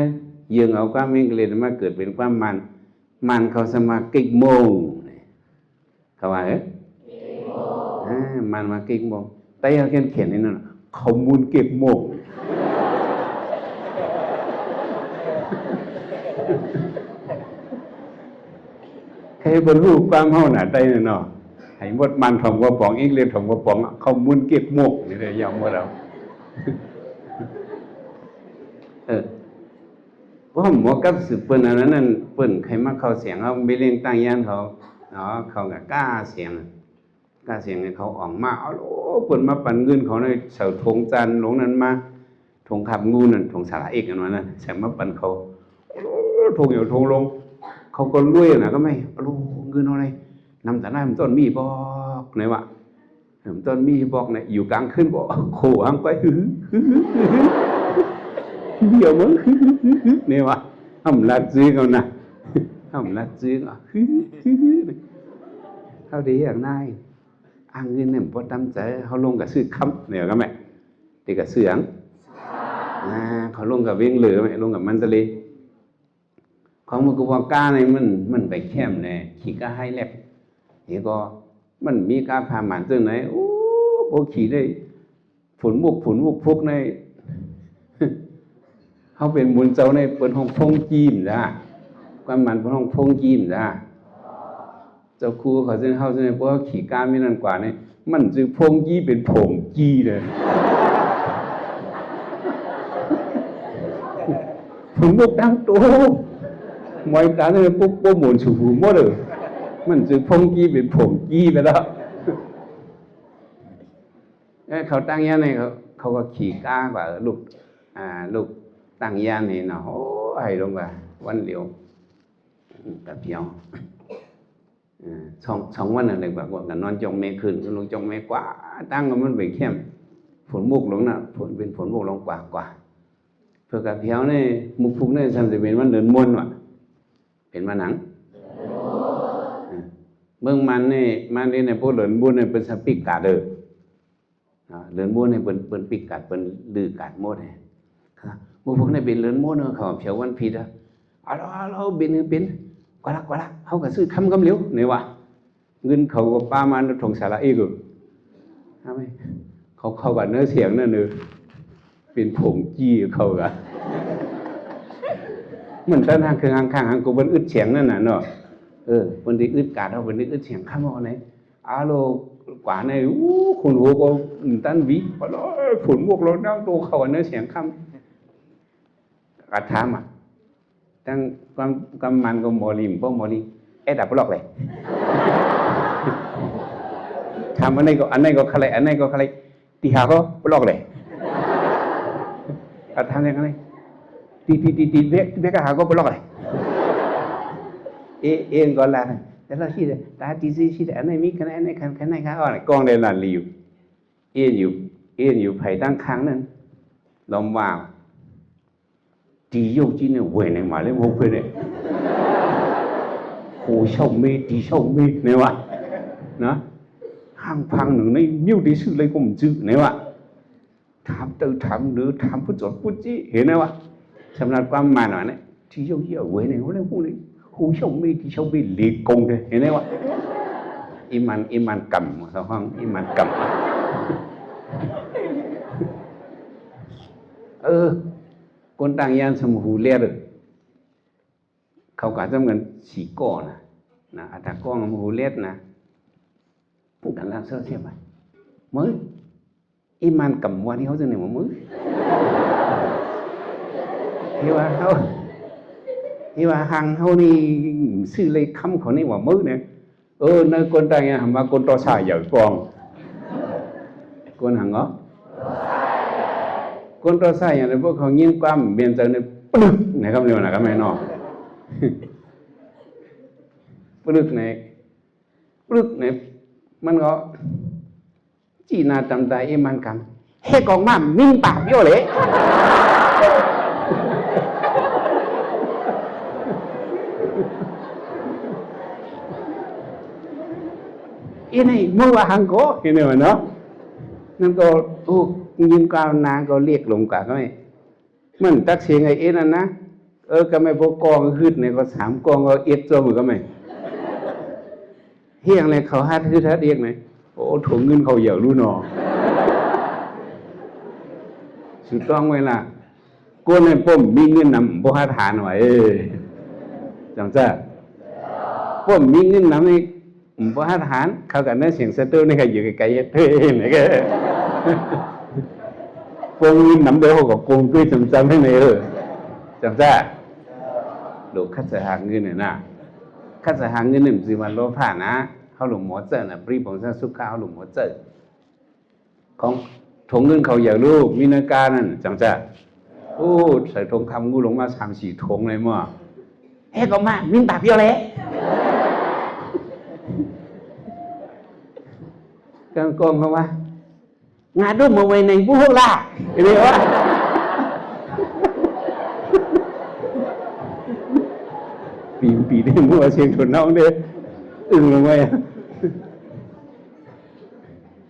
ยืงเอาความอังกฤษมาเกิดเป็นความมันเขาสมาเก๊กโมงเขาว่ามันมาเก๊กโมงแต่เขาเขียนนี่นั่นขมุนเก็บโมงใครบรรลุความเฮาน่ะได้เนาะให้หมดมันถมกระป๋องอีกเรียนถมกระป๋องขมุนเก็บโมงนี่ได้ยอมบ่เราเพราะหมอกับสืบเปิ้นอันนั้นเปิ้นใครมาเข้าเสียงเขาไม่เลี้ยงตั้งยานเขาเนาะเขาก็กล้าเสียงให้เขาออกมาเอาโอ้เปิ้นมาปั่นเงินเขาในเสาธงจันทร์หลงนั้นมาธงขับงูนั่นธงสาระเอกอันนั้นแสงมาปั่นเขาธงอยู่ธงลงเขาก็รวยน่ะก็ไม่รู้เงินอะไรนำแต่หน้ามันต้นมีบอกไหนวะต้นมีบอกเนี่ยอยู่กลางคืนบอกโขหังไปเดี๋ยวมึงเนี่ยวะทำลัดซื้อกันนะทำลัดซื้อก็เขาดีอย่างนายอ้างเงินเนี่ยพอตั้งใจเขาลงกับซื้อคำเนี่ยก็แม่ตีกับเสืองเขาลงกับเวียงเหลือไหมลงกับมันทะเลของมันก็ว่ากล้าในมันไปแคมเนี่ยขี่ก้าให้แลบเห็นก็มันมีการพาหมันซึ่งไหนโอ้โหขี่ได้ฝนบุกพวกในเขาเป็นบุญเจ้าในเปิดห้องพงจีมจ้ะความมันเป็นห้องพงจีมจ้ะเจ้าครูเขาจะเข้าในเพราะขี่ก้าไม่นานกว่านี่มันจึงพงจีเป็นผงจีเลยฝนบุกดังโตมวยตาเนี่ยปุ๊บหมุนสูบหมดเลยมันจึงพงจีเป็นผงจีไปแล้วเขาตั้งยันในเขาก็ขี่ก้ากว่าลูกตั้งยันนี่เนาะโอ้ยลงว่าวันเดียวแต่เพียวสองวันอะไรแบบว่ากันนอนจงเมฆขึ้นลงจงเมฆกว่าตั้งมันไปเข้มฝนมุกลงน่ะฝนเป็นฝนมุกลงกว่าเพื่อกับเพียวนี่มุกฟุกนี่ทำจะเป็นวันเดินม้วนว่ะเป็นวันหนังเมืองมันนี่ในพวกเดินม้วนนี่เป็นสปิกกาเดอเดินม้วนนี่เป็นปิกกาเป็นดื้อกาดม้วนเนี่ยมุกฟุกนี่เป็นเดินม้วนเขาเพียววันผิดอ่ะเราเป็นกว่าละเขาก็ซื้อคำเหลียวเนี่ยวะเงินเขาก็ป้ามันถงสาระอีกใช่ไหมเขาแบบเนื้อเสียงนั่นเนอะเป็นผงจี้เขาอะมันตั้งทางคือข้างกูเป็นอึดเสียงนั่นน่ะเนาะวันที่อึดกาดเราวันที่อึดเสียงข้ามเอาไหนโลกว่าในคนหัวก็ตั้งวิพอแล้วฝนพวกเราดังโตเขาเนื้อเสียงข้ามกระทำอ่ะตั้งความมันก็มอลิมพวกมอลิดับล็อกเลยทำอันไหนก็ใครอันไหนก็ใครตีหาก็บล็อกเลยทำยังไงตีเบกหาก็บล็อกเลย เอ็นก็ลาแต่เราคิดตาจีซีคิดอันไหนมีกันอันไหนกันไหนกันอ๋อกองเดินหลันลิวเอ็นอยู่ไผ่ตั้งครั้งนั้นลมว่าดีโยจีเนี่ยเวในมาเลยโมเพื่อนเนี่ยโหช่องมีดีช่องมีเนี่ยวะนะห้างพังหนึ่งในมิ้วดีชื่อเลยก็ไม่จื้อเนี่ยวะถามเตอถามหรือถามผู้จดผู้จี้เห็นไหมวะสำหรับความมาหน่อยเนี่ยดีโยจีเวในเขาเลยพูดเลยโหช่องมีดีช่องมีลีกงเลยเห็นไหมวะอิมันกำเขาห้องอิมันกำคนต่างยานสมุหูเลียดเขากะจำกันสีก้อนนะอัตราก้อนสมุหูเลียดนะพูดกันแล้วเสื้อเสียไปมืออิมันกำวันที่เขาจะเหนื่อยมือที่ว่าhàngเขานี่ซื้อเลยคำเขานี่ว่ามือเนี่ยnơiคนต่างยานมาคนต่อสายใหญ่กองคนhàng đóคนต่อสายอย่างนี้พวกเขายิ่งความเบียนใจเนี่ยปลึกนะครับเรียกว่านะครับแม่น้องปลึกเนี่ยมันก็จีน่าจำได้เอ็มันกันเฮ้กองมามิ่งปากเยอะเลยอีนี่มัวหังโก้เห็นไหมเนาะนั่นก็ยิงกาวนาก็เรียกลงกว่าก็ไม่มันตักเสียงไอ้นั่นนะก็ไม่พกกองขึ้นเนี่ยก็3กองก็เอ็ดตัวมือก็ไม่เฮียงเลยเขาฮัดคือทัดเรียกไหมโอ้ถุงเงินเขาเหย่ารู้หนอสุดต้องไว้ล่ะกวนในป้มมีเงินนำบ่ฮัดหาหน่อยจังจ้าป้มมีเงินนำนี่บ่ฮัดหารเขากันนั่นเสียงสตูนี่ก็อยู่ไกลๆเฮ้ยนี่ก็พวกนี้นำเดียวกับกงด้วยจำให้ไหนจำจ้าดูคัดสหเงินเนี่ยนะคัดสหเงินหนึ่งสิวันโลภะนะเขาหลุมหมอเจอนะปรีบงซาสุขาเขาหลุมหมอเจอของถงเงินเขาอย่างลูกมีนาการนั่นจำจ้าใส่ทงคำงูหลงมา3-4 ถงเลยมั่วเฮ้ก็มาวิ่งตาเพียวเลยกองเขาว่างานด้วยมาไว้ในพวกล่ะเห็นไหมวะปีได้มัวเสียงถุนน้องเด้อึ้งลงไป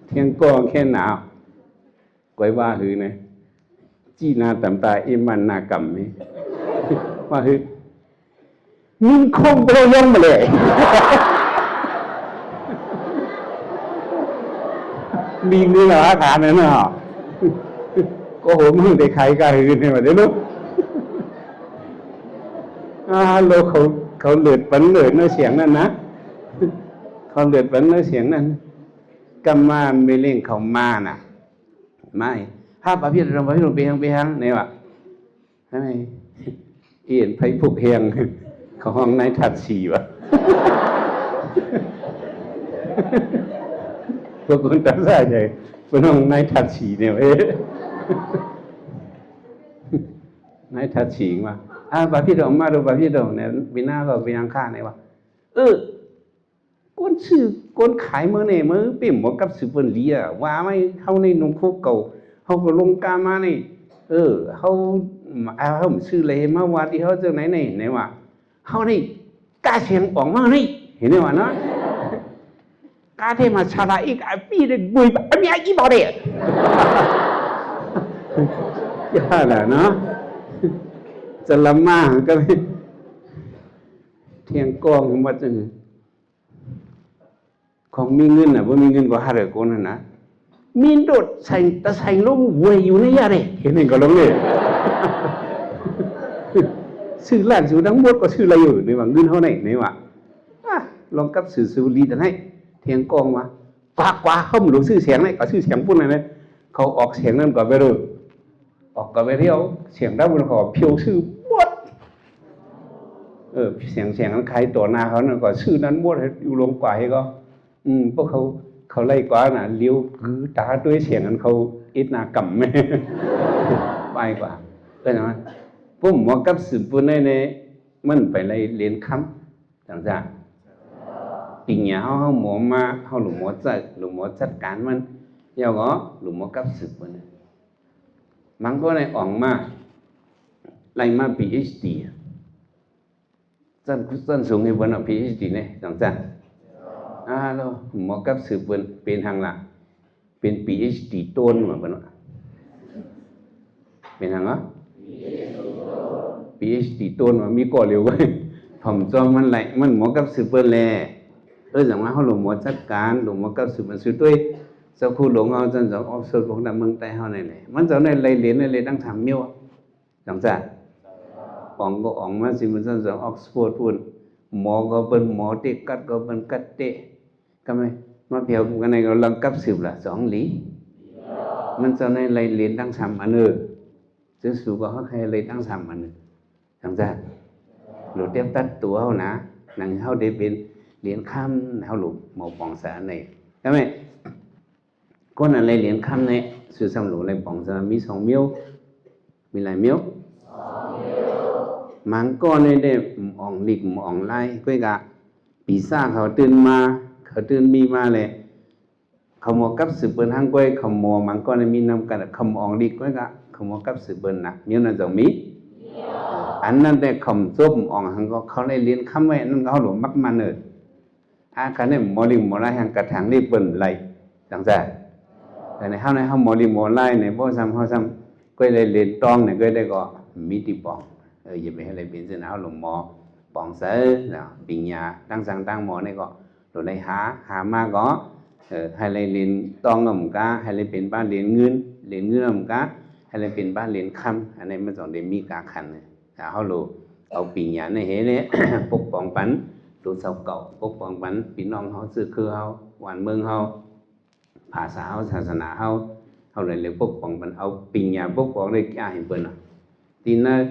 เที่ยงกองแค่หนาวไว้ว่าหือเนี่ยจีนาต่ำตาเอ็มันนากำนี่ว่าหือนิ่งคงไปย่องมาเลยมีเงินหรออาการนั่นน่ะก็โหมึงได้ใครกันหือเนี่ยมาเดี๋ยวลูกโลเขาเลือดปันเลือดเนื้อเสียงนั่นนะเขาเลือดปันเนื้อเสียงนั่นกำมาไม่เล่งเขามาน่ะไม่ถ้าประเภทเราไปหังเนี่ยวะทำไมเอียนไผ่พุกเฮียงเขาห้องในถัดสีวะพวกคนตัดสายใจเป็นห้องในถัดสีเนี่ยในถัดสีมาประเภทเรามาดูประเภทเราเนี่ยบินาเราไปยังข้าเนี่ยวะก้นชื่อก้นขายมือเนี่ยมือเปี่ยมหมดกับสืบเป็นเลียว่าไม่เขาในนุ่งคุกเก่าเขาก็ลงกามานี่เขาชื่อเลยมาว่าที่เขาเจอไหนวะเขานี่กาเสียงออกมานี่เห็นไหมวะเนาะกาเทมาชาลาอีกปีเด็กบุยแบบมีอะไรบ้างเนี่ยยากแหละเนาะจะละมาก็ไม่เที่ยงกองมาจังของมีเงินน่ะว่ามีเงินก็หาเรื่องคนนั่นนะมีโดดใส่ตะใส่ลงเวยอยู่ในยาเลยเห็นไหมก็ลงเลยซื้อร้านซื้อทั้งหมดก็ซื้ออะไรอยู่ในว่าเงินเท่าไหร่ในว่าลองกับซื้อลีแต่ให้เที่ยงกองมากว่าเขาไม่รู้ซื้อเสียงไหนก็ซื้อเสียงปุ่นอะไรเขาออกเสียงนั่นก็ไปดูออกก็ไปเที่ยวเสียงด้านบนขอเพียวซื้อหมดเสียงนั้นใครตัวหน้าเขานั่นก็ซื้อนั้นหมดอยู่ลงกว่าให้ก็พวกเขาไล่กว่าน่ะเลี้ยวคือตาด้วยเสียงนั้นเขาอิดนากำไม่ไปกว่าก็นะผมว่ากับสืบปุ่นในมันไปไล่เรียนค จังจ้ะปีเนี้ยเขาหมอมาเขาหลุมหมอจัดหลุมหมอจัดการมันยาวก็หลุมหมอกับสืบมันมันก็ในอ่องมาไล่มา PhD dân xuống thì vẫn ở PhD này chẳng chẳng đâu mà cấp sự vẫn bên hàng là bên PhD tôn mà vẫn bên hàng á PhD tôn mà mi có liều vậy phòng choมันlạiมันหมอกับสืบเปิ้นแลrằng là họหลงหมอจัดการหลงหมอกับสืบมันซื้อด้วยsau khuหลงเอาจันจังออกสืบของดำเมืองใต้เฮาnày nàyมันจะในเลยเรียนในเลยđangทำmiêu chẳng chẳng ông có ông mà xin mình rằng Oxford pun mò có bên mò tê cắt có bên cắt tê cái này mà theo cái này gọi là cấp sửa là giống lý mình sau này lấy liền đang làm ăn nữa chứ số có hay lấy đang làm ăn nữa chẳng ra rồi tiếp tắt tủa hao ná nàng hao để bên liền khăm hao lục một bỏng xã này cái này con là lấy liền khăm này sự xong lục lấy bỏng xã mi sòng miêu mi lại miêu mang con này để ỏng lịch ỏng lai quay cả bị xaเขาตื่นมาเขาตื่นมีมาเลยเขาหมอกับสืบเปิ้นห้างก้อยเขาหมอmang con nàyมีนำกันเขาหมอỏng lịch quay cảเขาหมอกับสืบเปิ้นน่ะมีนั่นจังมีอันนั้นได้คำจบอ่องหังก็เขาได้เรียนคำไว้นั่นเขาหลวมมักมันเลยคันนี้หมอลิหมอไล่หังกระถางนี่เปิ้นไหลจังใจแต่ในเฮาในเฮาหมอลิหมอไล่ในบ่ซ้ำเฮาซ้ำก็ได้เรียนตองเนี่ยก็ได้ก็มีที่ปองอย่าไปให้อะไรเป็นเส้นเอาหลวงหมอปองเสือปิญญาตั้งสังตั้งหมอเนี่ยก็หลวงได้หามาก็ให้อะไรเรียนตองงมกาให้อะไรเป็นบ้านเรียนเงินงมกาให้อะไรเป็นบ้านเรียนคำอันนี้มันต้องได้มีกาคันถ้าเขารู้เอาปีญญาในเหตุเนี่ยปกป้องปันดูเสาเก่าปกป้องปันพี่น้องเขาซื้อคือเขาหวานเมืองเขาภาษาเขาศาสนาเขาเลยปกป้องปันเอาปีญญาปกป้องได้กี่อาเห็นเปิ้ลทีนั้น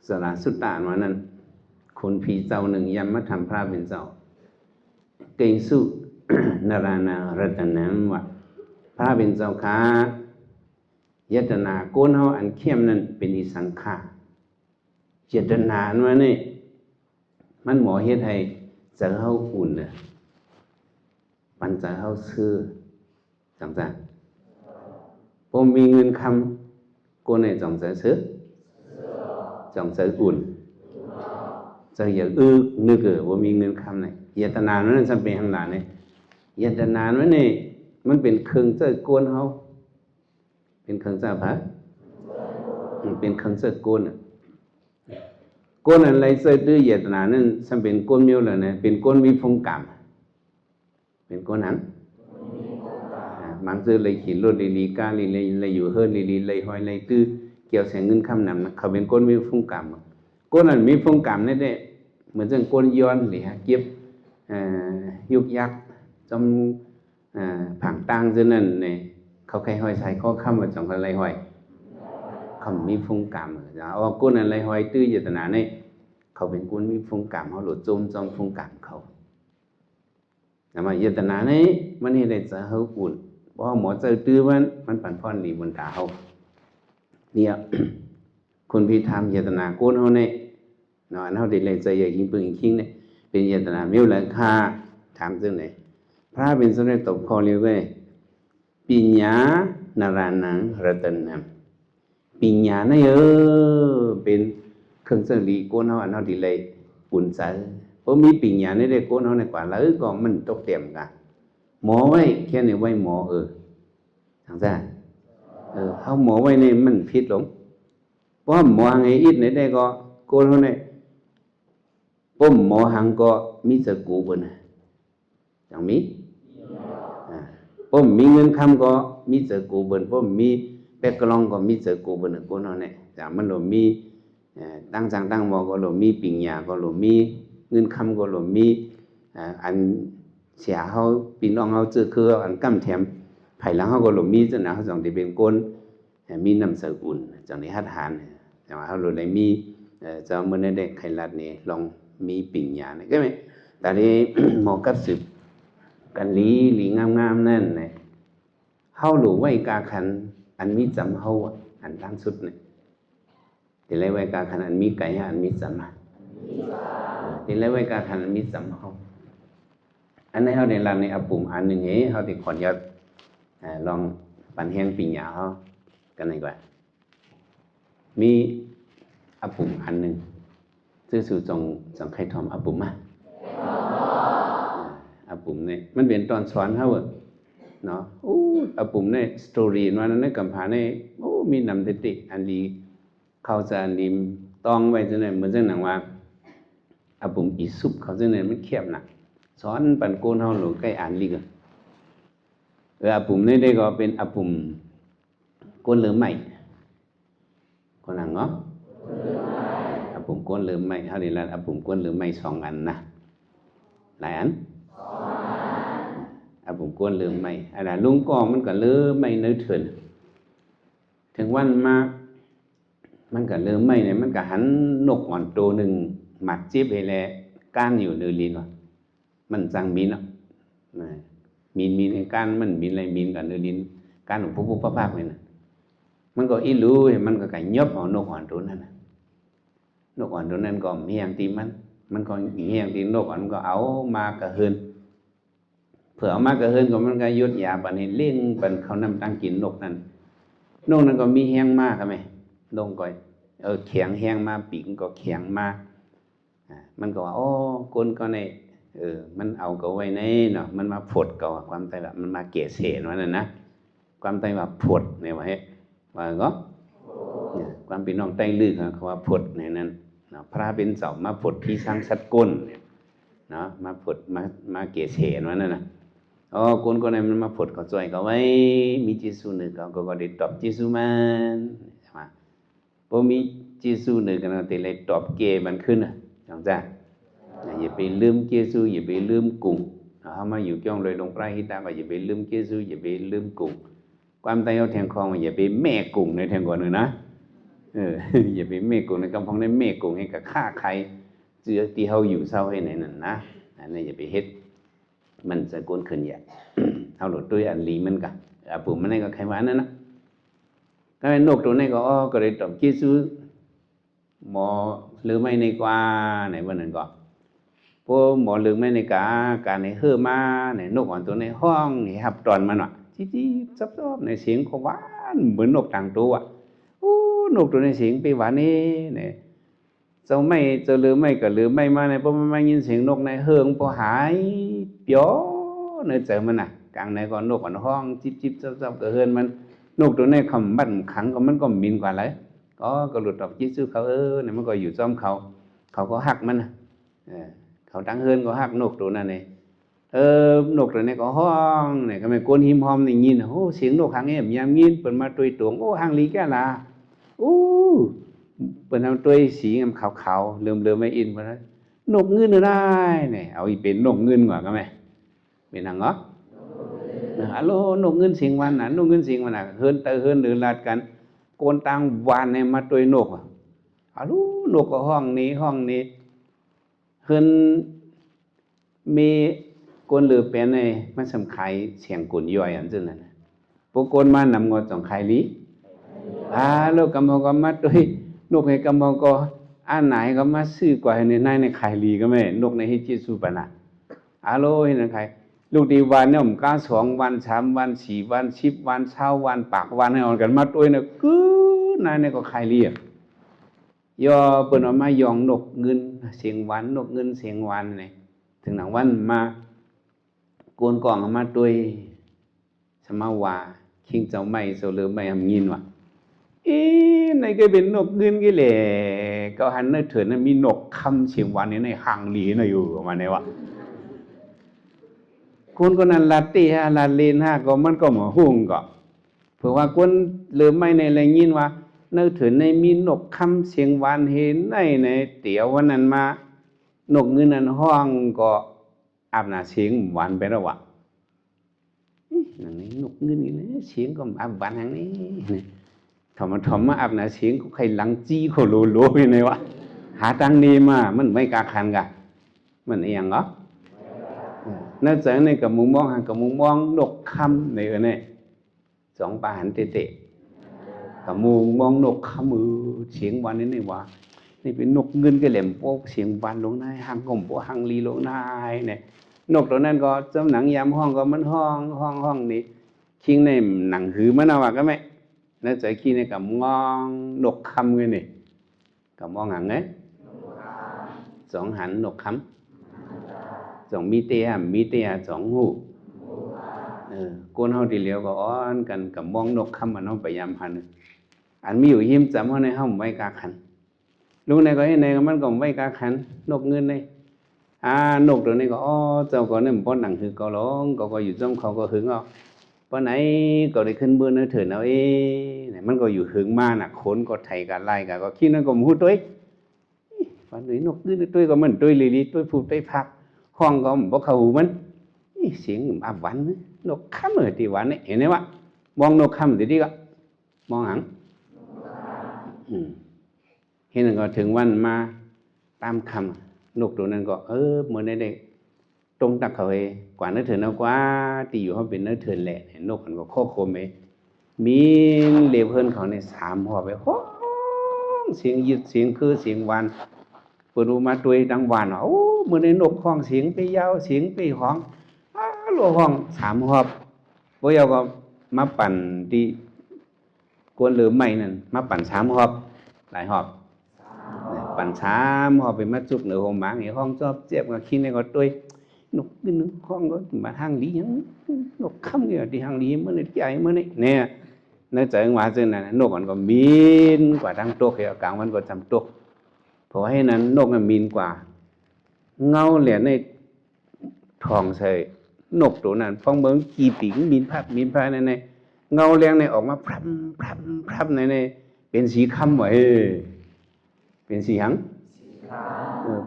สระสุตตานวันนั้นคนผีเจ้าหนึ่งยำมาทำพระเป็นเจ้าเก่งสุนารานารัตนังว่าพระเป็นเจ้าค้ายตนาโกนเฮาอันเข้มนั้นเป็นอิสังขารเจตนาอันว่านี่มันหมอเฮ็ดให้ใจเฮาอุ่นน่ะปันใจเฮาซื่อจังซั่นบ่มีเงินคำโกนให้จังใจซื่อจังใจอุ่นใจอย่านึกว่ามีเงินคำไหนเจตนานั้นจำเป็นข้างหลังนี่เจตนานั้นนี่มันเป็นเครื่องใจโกนเฮาเป็นเครื่องใจพระเป็นเครื่องใจโกนโกนอะไรใจตื้อเจตนานั้นจำเป็นโกนเมียวเลยนะเป็นโกนมีฟงกรรมเป็นโกนนั้นมันจะเลยขีดรถลีกาเลยอยู่เฮิร์ลีเลยหอยเลยตื้อเกี่ยวเสียงเงินคำนำนะเขาเป็นก้นมีฟุ้งกรรมก้นนั้นมีฟุ้งกรรมนี่ได้เหมือนจังก้นย้อนหรือเก็บยุกยักจำผังตังเช่นนั้นเนี่ยเขาใครหอยใช้ข้อคำว่าจังอะไรหอยเขามีฟุ้งกรรมเอาก้นอะไรหอยตื้อเจตนาเนี่ยเขาเป็นก้นมีฟุ้งกรรมเขาหลุดจมจอมฟุ้งกรรมเขาแต่มาเจตนาเนี่ยมันนี่ได้จะเฮาอุ่นเพราะหมอเจอตื้อมันปั่นพ่อนหลีบนตาเขาเนี่ยคนพิธามเจตนาโกนเขาเนี่ยเนาะเขาได้เลยใจใหญ่ยิ่งปืนยิ่งเนี่ยเป็นเจตนาไม่รู้ราคาถามซึ่งไหนพระเป็นสมเด็จตบคอเรียกว่าปิญญานารานังรัตนังปิญญาเนี่ยเป็นเครื่องเสรีโกนเขาอันเขาได้เลยอุ่นใจเพราะมีปิญญาเนี่ยได้โกนเขาในกว่าแล้วก็มันตกเต็มกันหมอไว้แค่เนี่ยไว้หมอทางซ้ายเขาหมอไว้ในมันผิดหลงเพราะหมอหังไอ้อิดเนี่ยได้ก็โกนเขาเนี่ยป้มหมอหังก็มีสกูบนอย่างมีป้มมีเงินคำก็มีสกูบนป้มมีแปกกลองก็มีสกูบนโกนเขาเนี่ยแต่มันหลงมีตั้งจังตั้งหมอก็หลงมีปิญญาก็หลงมีเงินคำก็หลงมีอันเสียเขาปีน้องเขาเจอคืออันกั้มแถมภายหลังเขาก็หลงมีจนนะเขาจังได้เป็นก้นมีน้ำเสืออุ่นจังได้หัดหานแต่ว่าเขาหลงได้มีจะเมื่อได้ไขลัดนี่ลองมีปิญญาเนี่ยก็ไม่แต่ที่หมอกับสืบกันลีงามนั่นเนี่ยเขาหลงไว้กาขันอันมีจำเขาอันล่างสุดเนี่ยแต่ไรไว้กาขันอันมีไก่อันมีจำ thì lấy với cả thành mi sắm không anh ấy họ để làm này áp bụng anh đừng nghĩ họ thì còn nhớ lòng bản hẹn pin nhà họ cái này gọi mi áp bụng anh đừngซื่อสื่อจงใครทำáp bụngมาáp bụng này มันเป็นตอนสอนเขาเนาะáp bụng này story วันนั้นกำพาเนี่ยมีนำติอันนี้เขาจะนิมต้องไว้จังไหนเหมือนจังหนังว่าáp bụngอีสุบเขาจังไหนมันเข้มหนักสอนปันโกนเฮาหลงใกล้อ่านลีกันáp bụng này đâyก็เป็นáp bụng โกนเหลือใหม่คนหนังเนาะáp bụng โกนเหลือใหม่เฮานี่ล่ะáp bụng โกนเหลือใหม่2อันนะหลายอันáp bụng โกนเหลือใหม่อันน่ะลุงกองมันก็เหลือใหม่เนื้อเถินถึงวันมามันก็เหลือใหม่เนี่ยมันก็หันนกอ่อนตัวนึงหมัดจิ๊บให้แลก้านอยู่เนื้อลิ้นว่ะมันจังมีนอ่ะมีในก้านมันมีอะไรมีกับเนื้อลิ้นก้านของปุ๊บปั๊บเลยนะมันก็อีรู้มันก็ไก่ยบเอานกอ่อนตัวนั้นนกอ่อนตัวนั้นก็เฮียงตีมันก็เฮียงตีนกอ่อนมันก็เอามากระเฮินเผื่อเอามากระเฮินก็มันก็ยุดยาปันให้เลี้ยงปันเขานำตั้งกินนกนั้นก็มีแห้งมากไหมนกก็แข็งแห้งมาปีกก็แข็งมากมันก็ว่าโอ้คนก็ในมันเอาก็ไว้ในเนาะมันมาผดก็ความใจแบบมันมาเกศเสนว่านั่นนะความใจว่าผดเนี่ยว่าให้ว่าก็ความเป็นน้องใต้ลึกเขาว่าผดในนั้นเนาะพระเป็นเสามาผดพี่สร้างสัตว์ก้นเนาะมาผดมาเกศเสนว่านั่นนะคนก็ในมันมาผดก็จ่อยก็ไว้มีจิสูหนึ่งก็ได้ตอบจิสูมันใช่ไหมพอมีจิสูหนึ่งกันเราตีเลยตอบเกมันขึ้นจังจ้าอย่าไปลืมเกซูอย่าไปลืมกุ้งเขามาอยู่จ้องเลยลงปลายหิตาก็อย่าไปลืมเกซูอย่าไปลืมกุ้งความใจเอาแทงคองอย่าไปแม่กุ้งในแทงก่อนเลยนะอย่าไปแม่กุ้งในกำพองในแม่กุ้งให้กับฆ่าใครเจือที่เขาอยู่เศร้าให้ไหนนั่นนะอันนี้อย่าไปเฮ็ดมันจะโกนขึ้นใหญ่เอาหลุดด้วยอันลีมันกันปุ่มมันนี่ก็ใครว่านั่นนะก็เป็นนกตัวนี้ก็เลยตอบเกซูหมอหรือไม่ในกว่าไหนวันนั้นก็พวกหมอลืมไม่ในการในเฮือมาในนกอ่อนตัวในห้องในหับตอนมันว่ะจี๊ดซับในเสียงก็หวานเหมือนนกต่างตัวนกตัวในเสียงไปหวานนี่เนี่ยเจ้าไม่เจ้าลืมไม่ก็ลืมไม่มาในพวกมันมายินเสียงนกในเฮืองพอหายเปียวในเจอมันน่ะกลางในก็นกอ่อนห้องจิ๊บซับก็เฮือนมันนกตัวในคำบั่นขังก็มันก็มินกว่าเลยก็หลุดออกจิ๊บเขาเนี่ยมันก็อยู่ซ้อมเขาก็หักมันเขาตั้งเฮือนก็หักนกตัวนั้นนกตัวนี้ก็ห้องเนี่ยก็ไม่โกนหิมหอมนี่ยินเสียงนกหางเอ็มยามยินเปิดมาตุยตวงหางลีแก่ละเปิดทำตุยสีงามขาวๆเริ่มไม่อินเพราะนั้นนกเงินได้เนี่ยเอาอีเป็นนกเงินกว่าก็ไหมเป็นหางเหรอฮัลโหลนกเงินเสียงวันน่ะนกเงินเสียงวันน่ะเฮือนหรือลาดกันโกนตังวานเนี่ยมาตุยนกฮัลโหลนกก็ห้องนี้เฮือนมีกวนหรือเป็นในมันสำคัญเสียงกุนย่อยอันนั้นนะพวกคนมานำงอจงไข่ลีลูกกำมก็มาด้วยนกให้กำมก็อันไหนก็มาซื้อกว่าในไข่ลีก็ไม่นกในฮิจิสุปนะโลเห็นไหมใครลูกดีวันเนี่ยผมก้า2 วัน 3 วัน4 วัน10 วัน20 วันปากวันให้อ่อนกันมาด้วยเนี่ยนายเนี่ยก็ไข่ลีย่อเปิดออกมายองนกเงินเสียงหวานนกเงินเสียงหวานเนี่ยถึงหนังวันมาโกนกล่องมาด้วยสมาว่าคิงเจ้าไม่เจ้าเลือไม่ทำยินว่ะในก็เป็นนกเงินกี่แหล่ก็หันในเถิดนั้นมีนกคำเสียงหวานนี่ในหางหลีน่ะอยู่ประมาณนี้วะคนคนนั้นลาตีลาเลนก็มันก็หมอหุ่งก็เพราะว่าคนเลือไม่ในอะไรยินว่าในเถิดในมีนกคำเสียงหวานเห็นในเตี๋ยววันนั้นมานกเงินนั้นห้องก็อาบน้ำเสียงหวานไปแล้ววะนั่นนี่นกเงินนี่นะเสียงก็อาบหวานอย่างนี้ถมมาอาบน้ำเสียงก็ใครหลังจี้เขาโลยังไงวะหาตังนี้มามันไม่กล้าคันกันมันเอียงเหรอน่าจะในกับมุมมองกับมุมมองนกคำในเนี่ย2 ปาหันเตะกับมุมมองนกคำเสียงหวานนี่วะใน นี่เป็นนกเงินก็แหลมโป๊กเสียงบานลงนายหางกลมโป๊กหางลีลงนายเนี่ยนกตัวนั้นก็จำหนังยามห้องก็มันห้องนี่คิงในหนังหือมันเอาว่าก็ไหมแล้วใจขี้ในกับงองนกคำเลยนี่กับมองหังไงสองหันนกคำสองมีเตียสองหูก้นเฮาทีเหลียวก็อ้อนกันกับมองนกคำมันเฮาพยายามหันอันมีอยู่หิมจำเฮาในเฮาไว้กาขันลูกในก็ให้ในมันก็ไว้กาขันนกเงินในนกตัวนี้ก็เจ้าก็เนี่ยมันป้อนหนังคือก็ร้องก็อยู่จ้องเขาก็หึงเอาป้อนไหนก็ได้ขึ้นเบื้องเถิดเอาเนี่ยมันก็อยู่หึงมาน่ะขนก็ไถกันไล่กันก็คิดนั่นก็หูตุ้ยวันนี้นกดื้อตุ้ยก็มันตุ้ยลีตุ้ยพูดตุ้ยพักห้องก็มันบ่เข้าหูมันเสียงอับหวานนกคำเหมือนที่หวานเนี่ยเห็นไหมวะมองนกคำดีๆก็มองหางเห็นก็ถึงวันมาตามคำนกตัวนั้นก็เหมือนได้ตรงตักเขาเองกว่าเนื้อเถื่อนเอากว่าตีอยู่เขาเป็นเนื้อเถื่อนแหละนกมันก็โคโคมเองมีเลี้ยวเพิ่นเขาใน3 หอบไปโอ้เสียงยึดเสียงคือเสียงวานเปิดดูมาตัวดังวานโอ้เหมือนในนกห้องเสียงไปยาวเสียงไปห้องหลวงห้อง3 หอบพวกเราก็มาปั่นที่กวนเหลือใหม่นั่นมาปั่น3 หอบหลายหอบปั่น3 หอบไปมาจุกเหนือห้องหมาห้องชอบเจ็บก็คิดในก็ตัวนกนึงห้องก็มาทางลียังนกคำเนี่ยที่ทางลีมันใจมันเนี่ยในใจว่าเจนน่ะนกมันก็มีนกว่าทางตัวกลางมันก็จำตัวเพราะให้นั้นนกมันมีนกว่าเงาเหรียญในทองใส่นกตัวนั้นฟังเบิ่งกี่ปีมีนพัดในเงาแรงในออกมาพร่ำในเป็นสีคำว่าเป็นสีหัง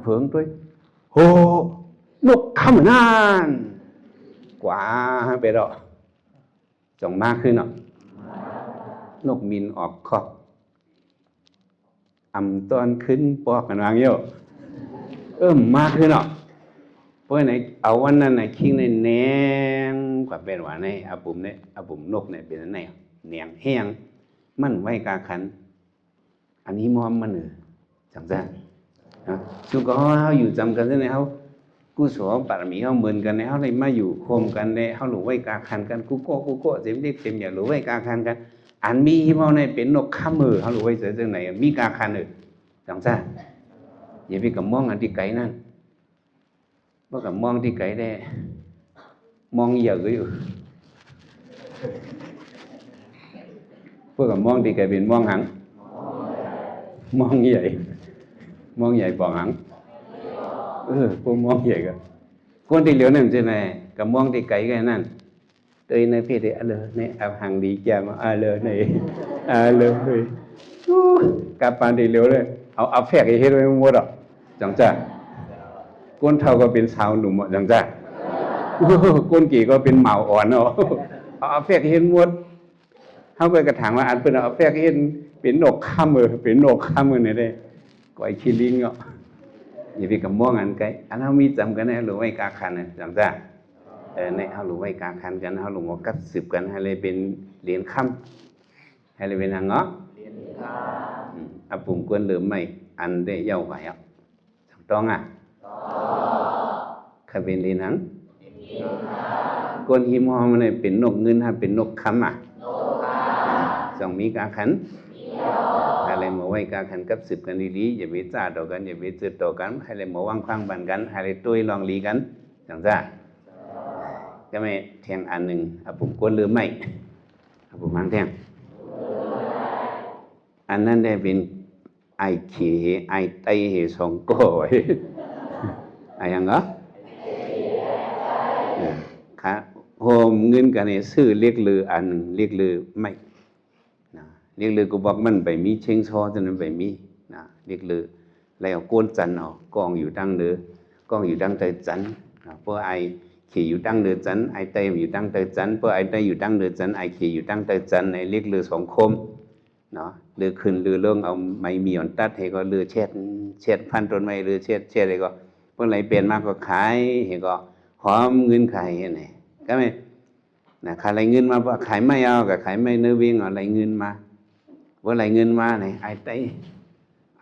เพิ่งด้วยโหนกคำนานกว่าไปดอกจ่องมากขึ้นเนาะนกมินออกคอกตอนขึ้นปอกกันวางเยอะมากขึ้นเนาะเพราะไหนเอาวันนั้นไหนคิงในแนงกว่าเป็นว่าในอาบุ๋มนกเนี่ยเป็นอันไหนแนงแห้งมันไว้กาขันอันนี้มอมมันจังจ้าช่วงก็เขาอยู่จำกันใช่ไหมเขากุศลบารมีเขาเหมือนกันเนี่ยเขาเลยมาอยู่โคมกันเนี่ยเขาหลูไว้กาขันกันกูโก้เจ็บเด็กเจ็บอย่าหลูไว้กาขันกันอันมีที่เขาในเป็นนกข้ามมือเขาหลูไว้เจอจังไหนมีกาขันจังจ้าอย่าไปกับมองอันที่ไกลนั่นเพราะกับมองที่ไกลได้มองเยอะอยู่พวกกับมองที่ไกลเป็นมองหังมองใหญ่ปองหังพวกมองใหญ่ก็คนที่เหลียวนั่นใช่ไหมกับมองที่ไกลกันนั่นตัวในพี่เด็กในอาหังดีแจ่มในเลยกับปานที่เหลียวเลยเอาแฝกไอ้เฮ็ดไว้หมดอ่ะจังจ้าก้นเท่าก็เป็นสาวหนุ่มจังจ้าก้นกี่ก็เป็นเหมาอ่อนเนาะเอาแฝกเฮ็ดหมดเขาไปกระถางว่าอันเป็นเอาแฝกเฮ็ดเป็นนกข้ามมือเนี่ยได้ก่อยขี้ลิงเนาะอย่าไปกับม่วงอันไกลอันเขามีจำกันนะหรือไว้กาคันนะจังจ้าเนี่ยเขาหรือไว้กาคันกันเขาหรือว่ากัดสืบกันให้เลยเป็นเหรียญค่ำให้เลยเป็นหางเงาะปุ่มกวนเหลือไม่อันได้เย้าไหวอ่ะต้องใครเป็นเหรียญหางกวนหิมหอมันเนี่ยเป็นนกเงินฮะเป็นนกคำจงมีกาขันอะไรมาไว้กาขันกับสืบกันดีๆอย่าไปจ้าต่อกันอย่าไปจืดต่อกันให้เลยมาว่างคว้างบันกันให้เลยตุ้ยลองลีกันจังจ้าก็ไม่แทงอันหนึ่งปุ่มกวนเหลือไม่ปุ่มหางแทงอันนั้นได้เป็นไอขี้ไอไตสองก้อยยังเหรอค่ะโฮมเงินกันเนี่ยซื้อเรียกลืออันเรียกลือไม่เรียกลือกูบอกมันไปมีเชิงซอจนมันไปมีเรียกลือแล้วโกนจันกองอยู่ดังเดือกองอยู่ดังเตยจันเพราะไอขี่อยู่ดังเดือจันไอเตยอยู่ดังเตยจันเพราะไอเตยอยู่ดังเดือจันไอขี่อยู่ดังเตยจันในเรียกลือสองคมเนาะเรือขึ้นเรือลงเอาไม้มีอ่อนตัดให้ก็เรือเช็ดพันต้นไม้เรือเช็ดอะไรก็เมื่อไรเปลี่ยนมากก็ขายให้ก็หอมเงินขายไงก็ไม่ขายอะไรเงินมาว่าขายไม่เอากับขายไม่เนื้อวิ่งอะไรเงินมาว่าอะไรเงินมาไหนไอ้ไต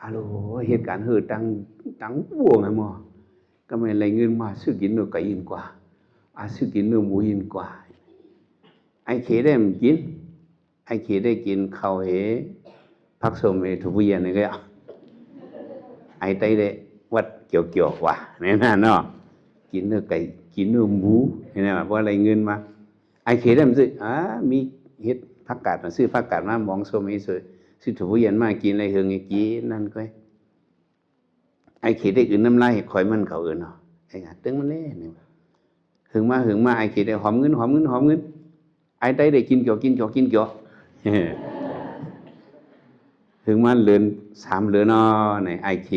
à lô hiện cản hư tăng buồn hay mà cái mày lấy งินมาซื้อกินเนื้อไก่อินกว่าซื้อกินเนื้อหมูอินกว่าไอ้เขได้มันกินไอ้เขได้กินข้าวเหผักส้มเหทุเรียนนี่ก็ไอ้ไตได้วัดเกี่ยวกว่าเนี่ยนะเนาะกินเนื้อไก่กินเนื้อหมูเนี่ยว่าอะไรเงินมาไอ้เขได้มันซื้อมีเฮ็ดผักกาดมาซื้อผักกาดมามองส้มให้ซื้อทุเรียนมากินอะไรเฮืองไอ้กี้นั่นก็ไอ้เขได้อื่นน้ำลายคอยมันเขาอื่นเนาะไอ้กะตึงมันเล่เนี่ยหึงมาไอ้เขได้หอมเงินไอ้ไตได้กินเกี่ยวหึงมาเลือน3เลือนอnàyไอ้เข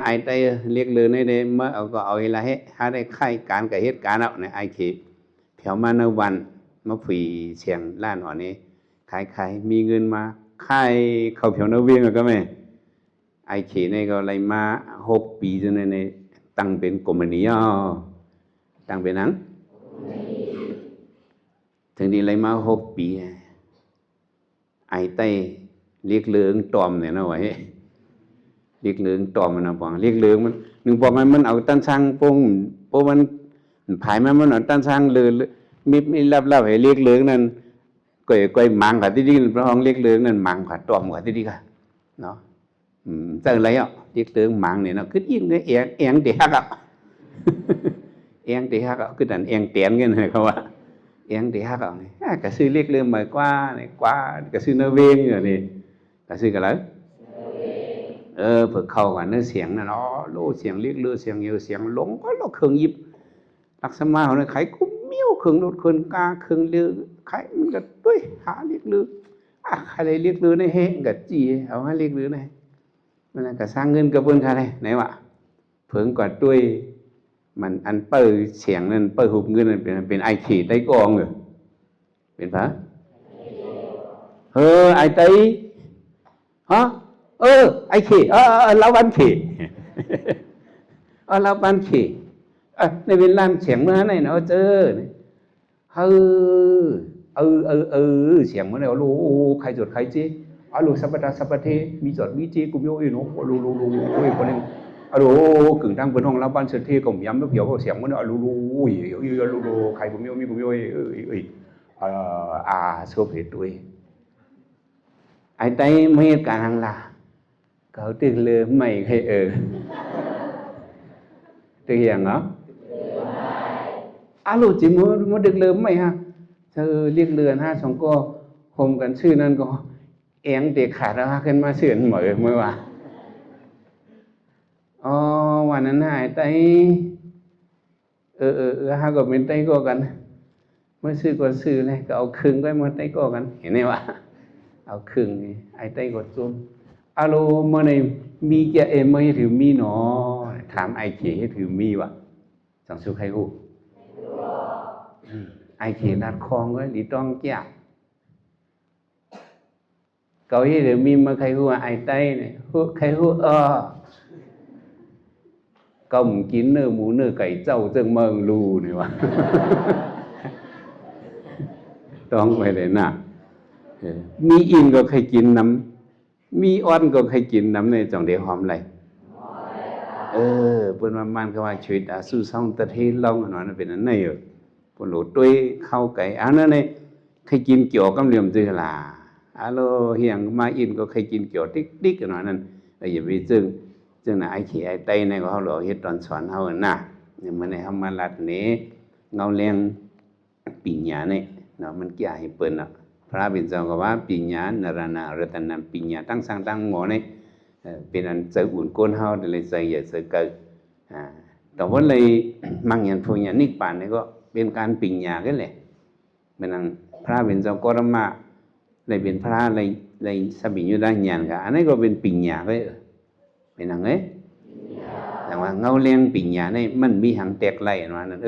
ไอ้ไตเรียกเลือนได้เมื่อเอาก็เอาเวลาให้หาได้ไข่การกับเหตุการณ์เอาเนี่ยไอ้เขเผามาในวันมาฝีเสียงล้านอ่อนนี้ขายมีเงินมาขายข้าวเผาเนื้อเวียงก็แม่ไอ้เขนี่ก็อะไรมา6 ปีจนในตั้งเป็นกรมนิยตั้งเป็นนั้นถึงนี้อะไรมา6 ปีไอ้ไตเรียกเลืองตอมเนี่ยนะไว้เรียกเลืองตอมมันนะบอกเรียกเลืองมันหนึ่งบอกมันเอาตั้นช่างโป้งโป้มันผายมันเอาตั้นช่างเลยมีรับให้เรียกเลืองนั่นก้อยมังกว่าที่ดีพระองค์เรียกเลืองนั่นมังกว่าตอมกว่าที่ดีค่ะเนาะเจออะไรอ่ะเรียกเลืองมังเนี่ยเนาะคือยิ่งเนี่ยเอียงเตะฮักอ่ะเอียงเตะฮักอ่ะคือดันเอียงเตียนกันเลยเขาว่าเอียงเตะฮักอ่ะนี่ก็ซื้อเรียกเลืองมากว่าเนี่ยกว่าก็ซื้อเนื้อเวงอย่างนี้ก็ซื้อกันเลยฝึกเข้ากันเนื้อเสียงนั่นโลเสียงเรียกเลือเสียงเยอะเสียงหลงก็เราเครื่องยิบลักษณะของเนี่ยไข่กุ้มเมี่ยวเครื่องรถเครื่องกาเครื่องเลือไข่มันก็ด้วยหาเรียกเลือใครเรียกเลือในเฮงกับจีเอาให้เรียกเลือในมันก็สร้างเงินกับเพื่อนใครไหนวะเพิ่งกว่าด้วยมันอันเปิดเสียงนั่นเปิดหุบเงินนั่นเป็นไอขีดได้กองเลยเป็นพระไอตีฮะไอขีเราบันขีเราบันขีในเวลาเสียงเมื่อไหร่เนาะเจอเสียงเมื่อไหร่รู้ใครจดใครจีลูสัพพะเทมีจดมีจีกุมโยอีโนลูคนนึงกึ่งทางบนห้องเราบ้านเสถียรก็ย้ำแล้วเผียวเสียงเมื่อไหร่ลูใครกุมโยมีกุมโยโซเฟตุยไอ้ไตไม่การหังลาเขาตึกเลยไม่ให้ตึกอย่างเนาะลูกจิมันดึกเลยไม่ฮะเธอเรียกเรือน2ก็โฮมกันชื่อนั่นก็เอียงเด็กขาดแล้วขึ้นมาเสื่อเหมือเมื่อวานวันนั้นหายไตฮะก็เป็นไตก็กันเมื่อซื้อก็ซื้อเลยก็เอาครึ่งก็มาไตก็กันเห็นไหมวะเอาครึ่งไอ้ไตก็จุ่มเมื่อในมีแกไม่ถือมีหนอถามไอ้เขให้ถือมีวะสังสุใครฮู้ไอ้เขนัดคลองก็หลีต้องแก่เกาให้ถือมีมาใครฮู้ไอ้ไตเนี่ยฮู้ใครฮู้ก็มกินเนื้อหมูเนื้อไก่เจ้าจึงเมืองรูนี่วะต้องไปเลยนะมีอินก็ใครกินน้ำมีอ้อนก็ใครกินน้ำในจังเดียวหอมอะไรเปิ้นมันก็ว่าชีวิตสู้ซ่องตะเทลองอันนั้นเป็นอันไหนเปิ้นโหลด้วยข้าวไก่อันนั้นเนี่ยใครกินเกี่ยวกับเหลี่ยมจือล่ะเฮียงมาอินก็ใครกินเกี่ยวติ๊กอันนั้นอย่าไปจึงน่ะไอ้ขี้ไอ้ไตในก็เฮาเฮ็ดตอนสอนเฮาน่ะเนี่ยมันให้เฮามาลัดนี้เงาเลี้ยงปิญญาเนี่ยเนาะมันเกี่ยให้เปิ้นพระบิณฑก็ว่าปิญญานรณะรัตนังปิญญาตั้งสร้างตั้งหมอเนี่ยเป็นอันเจออุ่นก้นเฮาเลยใจอย่าเจอเกิดแต่ว่าเลยมังยันพูญญานิพพานนี่ก็เป็นการปิญญากันแหละเป็นอันพระบิณฑก็ธรรมะเลยเป็นพระเลยสบิญญาญาณก็อันนี้ก็เป็นปิญญาก็เป็นอันแต่ว่าเงาเลี้ยงปิญญาเนี่ยมันมีหังแตกไหลว่านั่น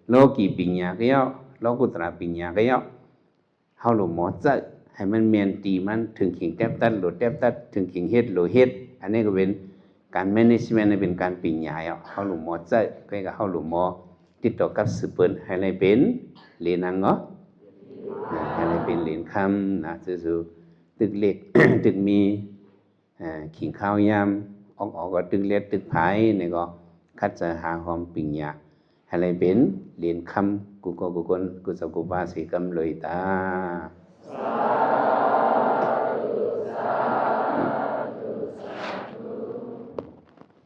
โลกีปิญญาก็ย่อโลกุตระปิญญาก็ย่อเฮาหลงหมอเจอให้มันเมียนตีมันถึงขิงแทบตัดหลุดแทบตัดถึงขิงเฮ็ดหลุดเฮ็ดอันนี้ก็เป็นการ management เป็นการปิญญาเฮาหลงหมอเจอก็เฮาหลงหมอติดต่อกับสืบเปิ้นให้เลยเป็นเหรียญอังเนาะให้เลยเป็นเหรียญคำนะซื่อๆตึกเล็ก ตึกมี ขิงข้าวยามออกก็ตึกเลียดตึกไผนี่ก็คัดจะหาความปิงหยาอะไรเป็นเรียนคำกูก็กูคนกูจะกูบาสิกำเลยตา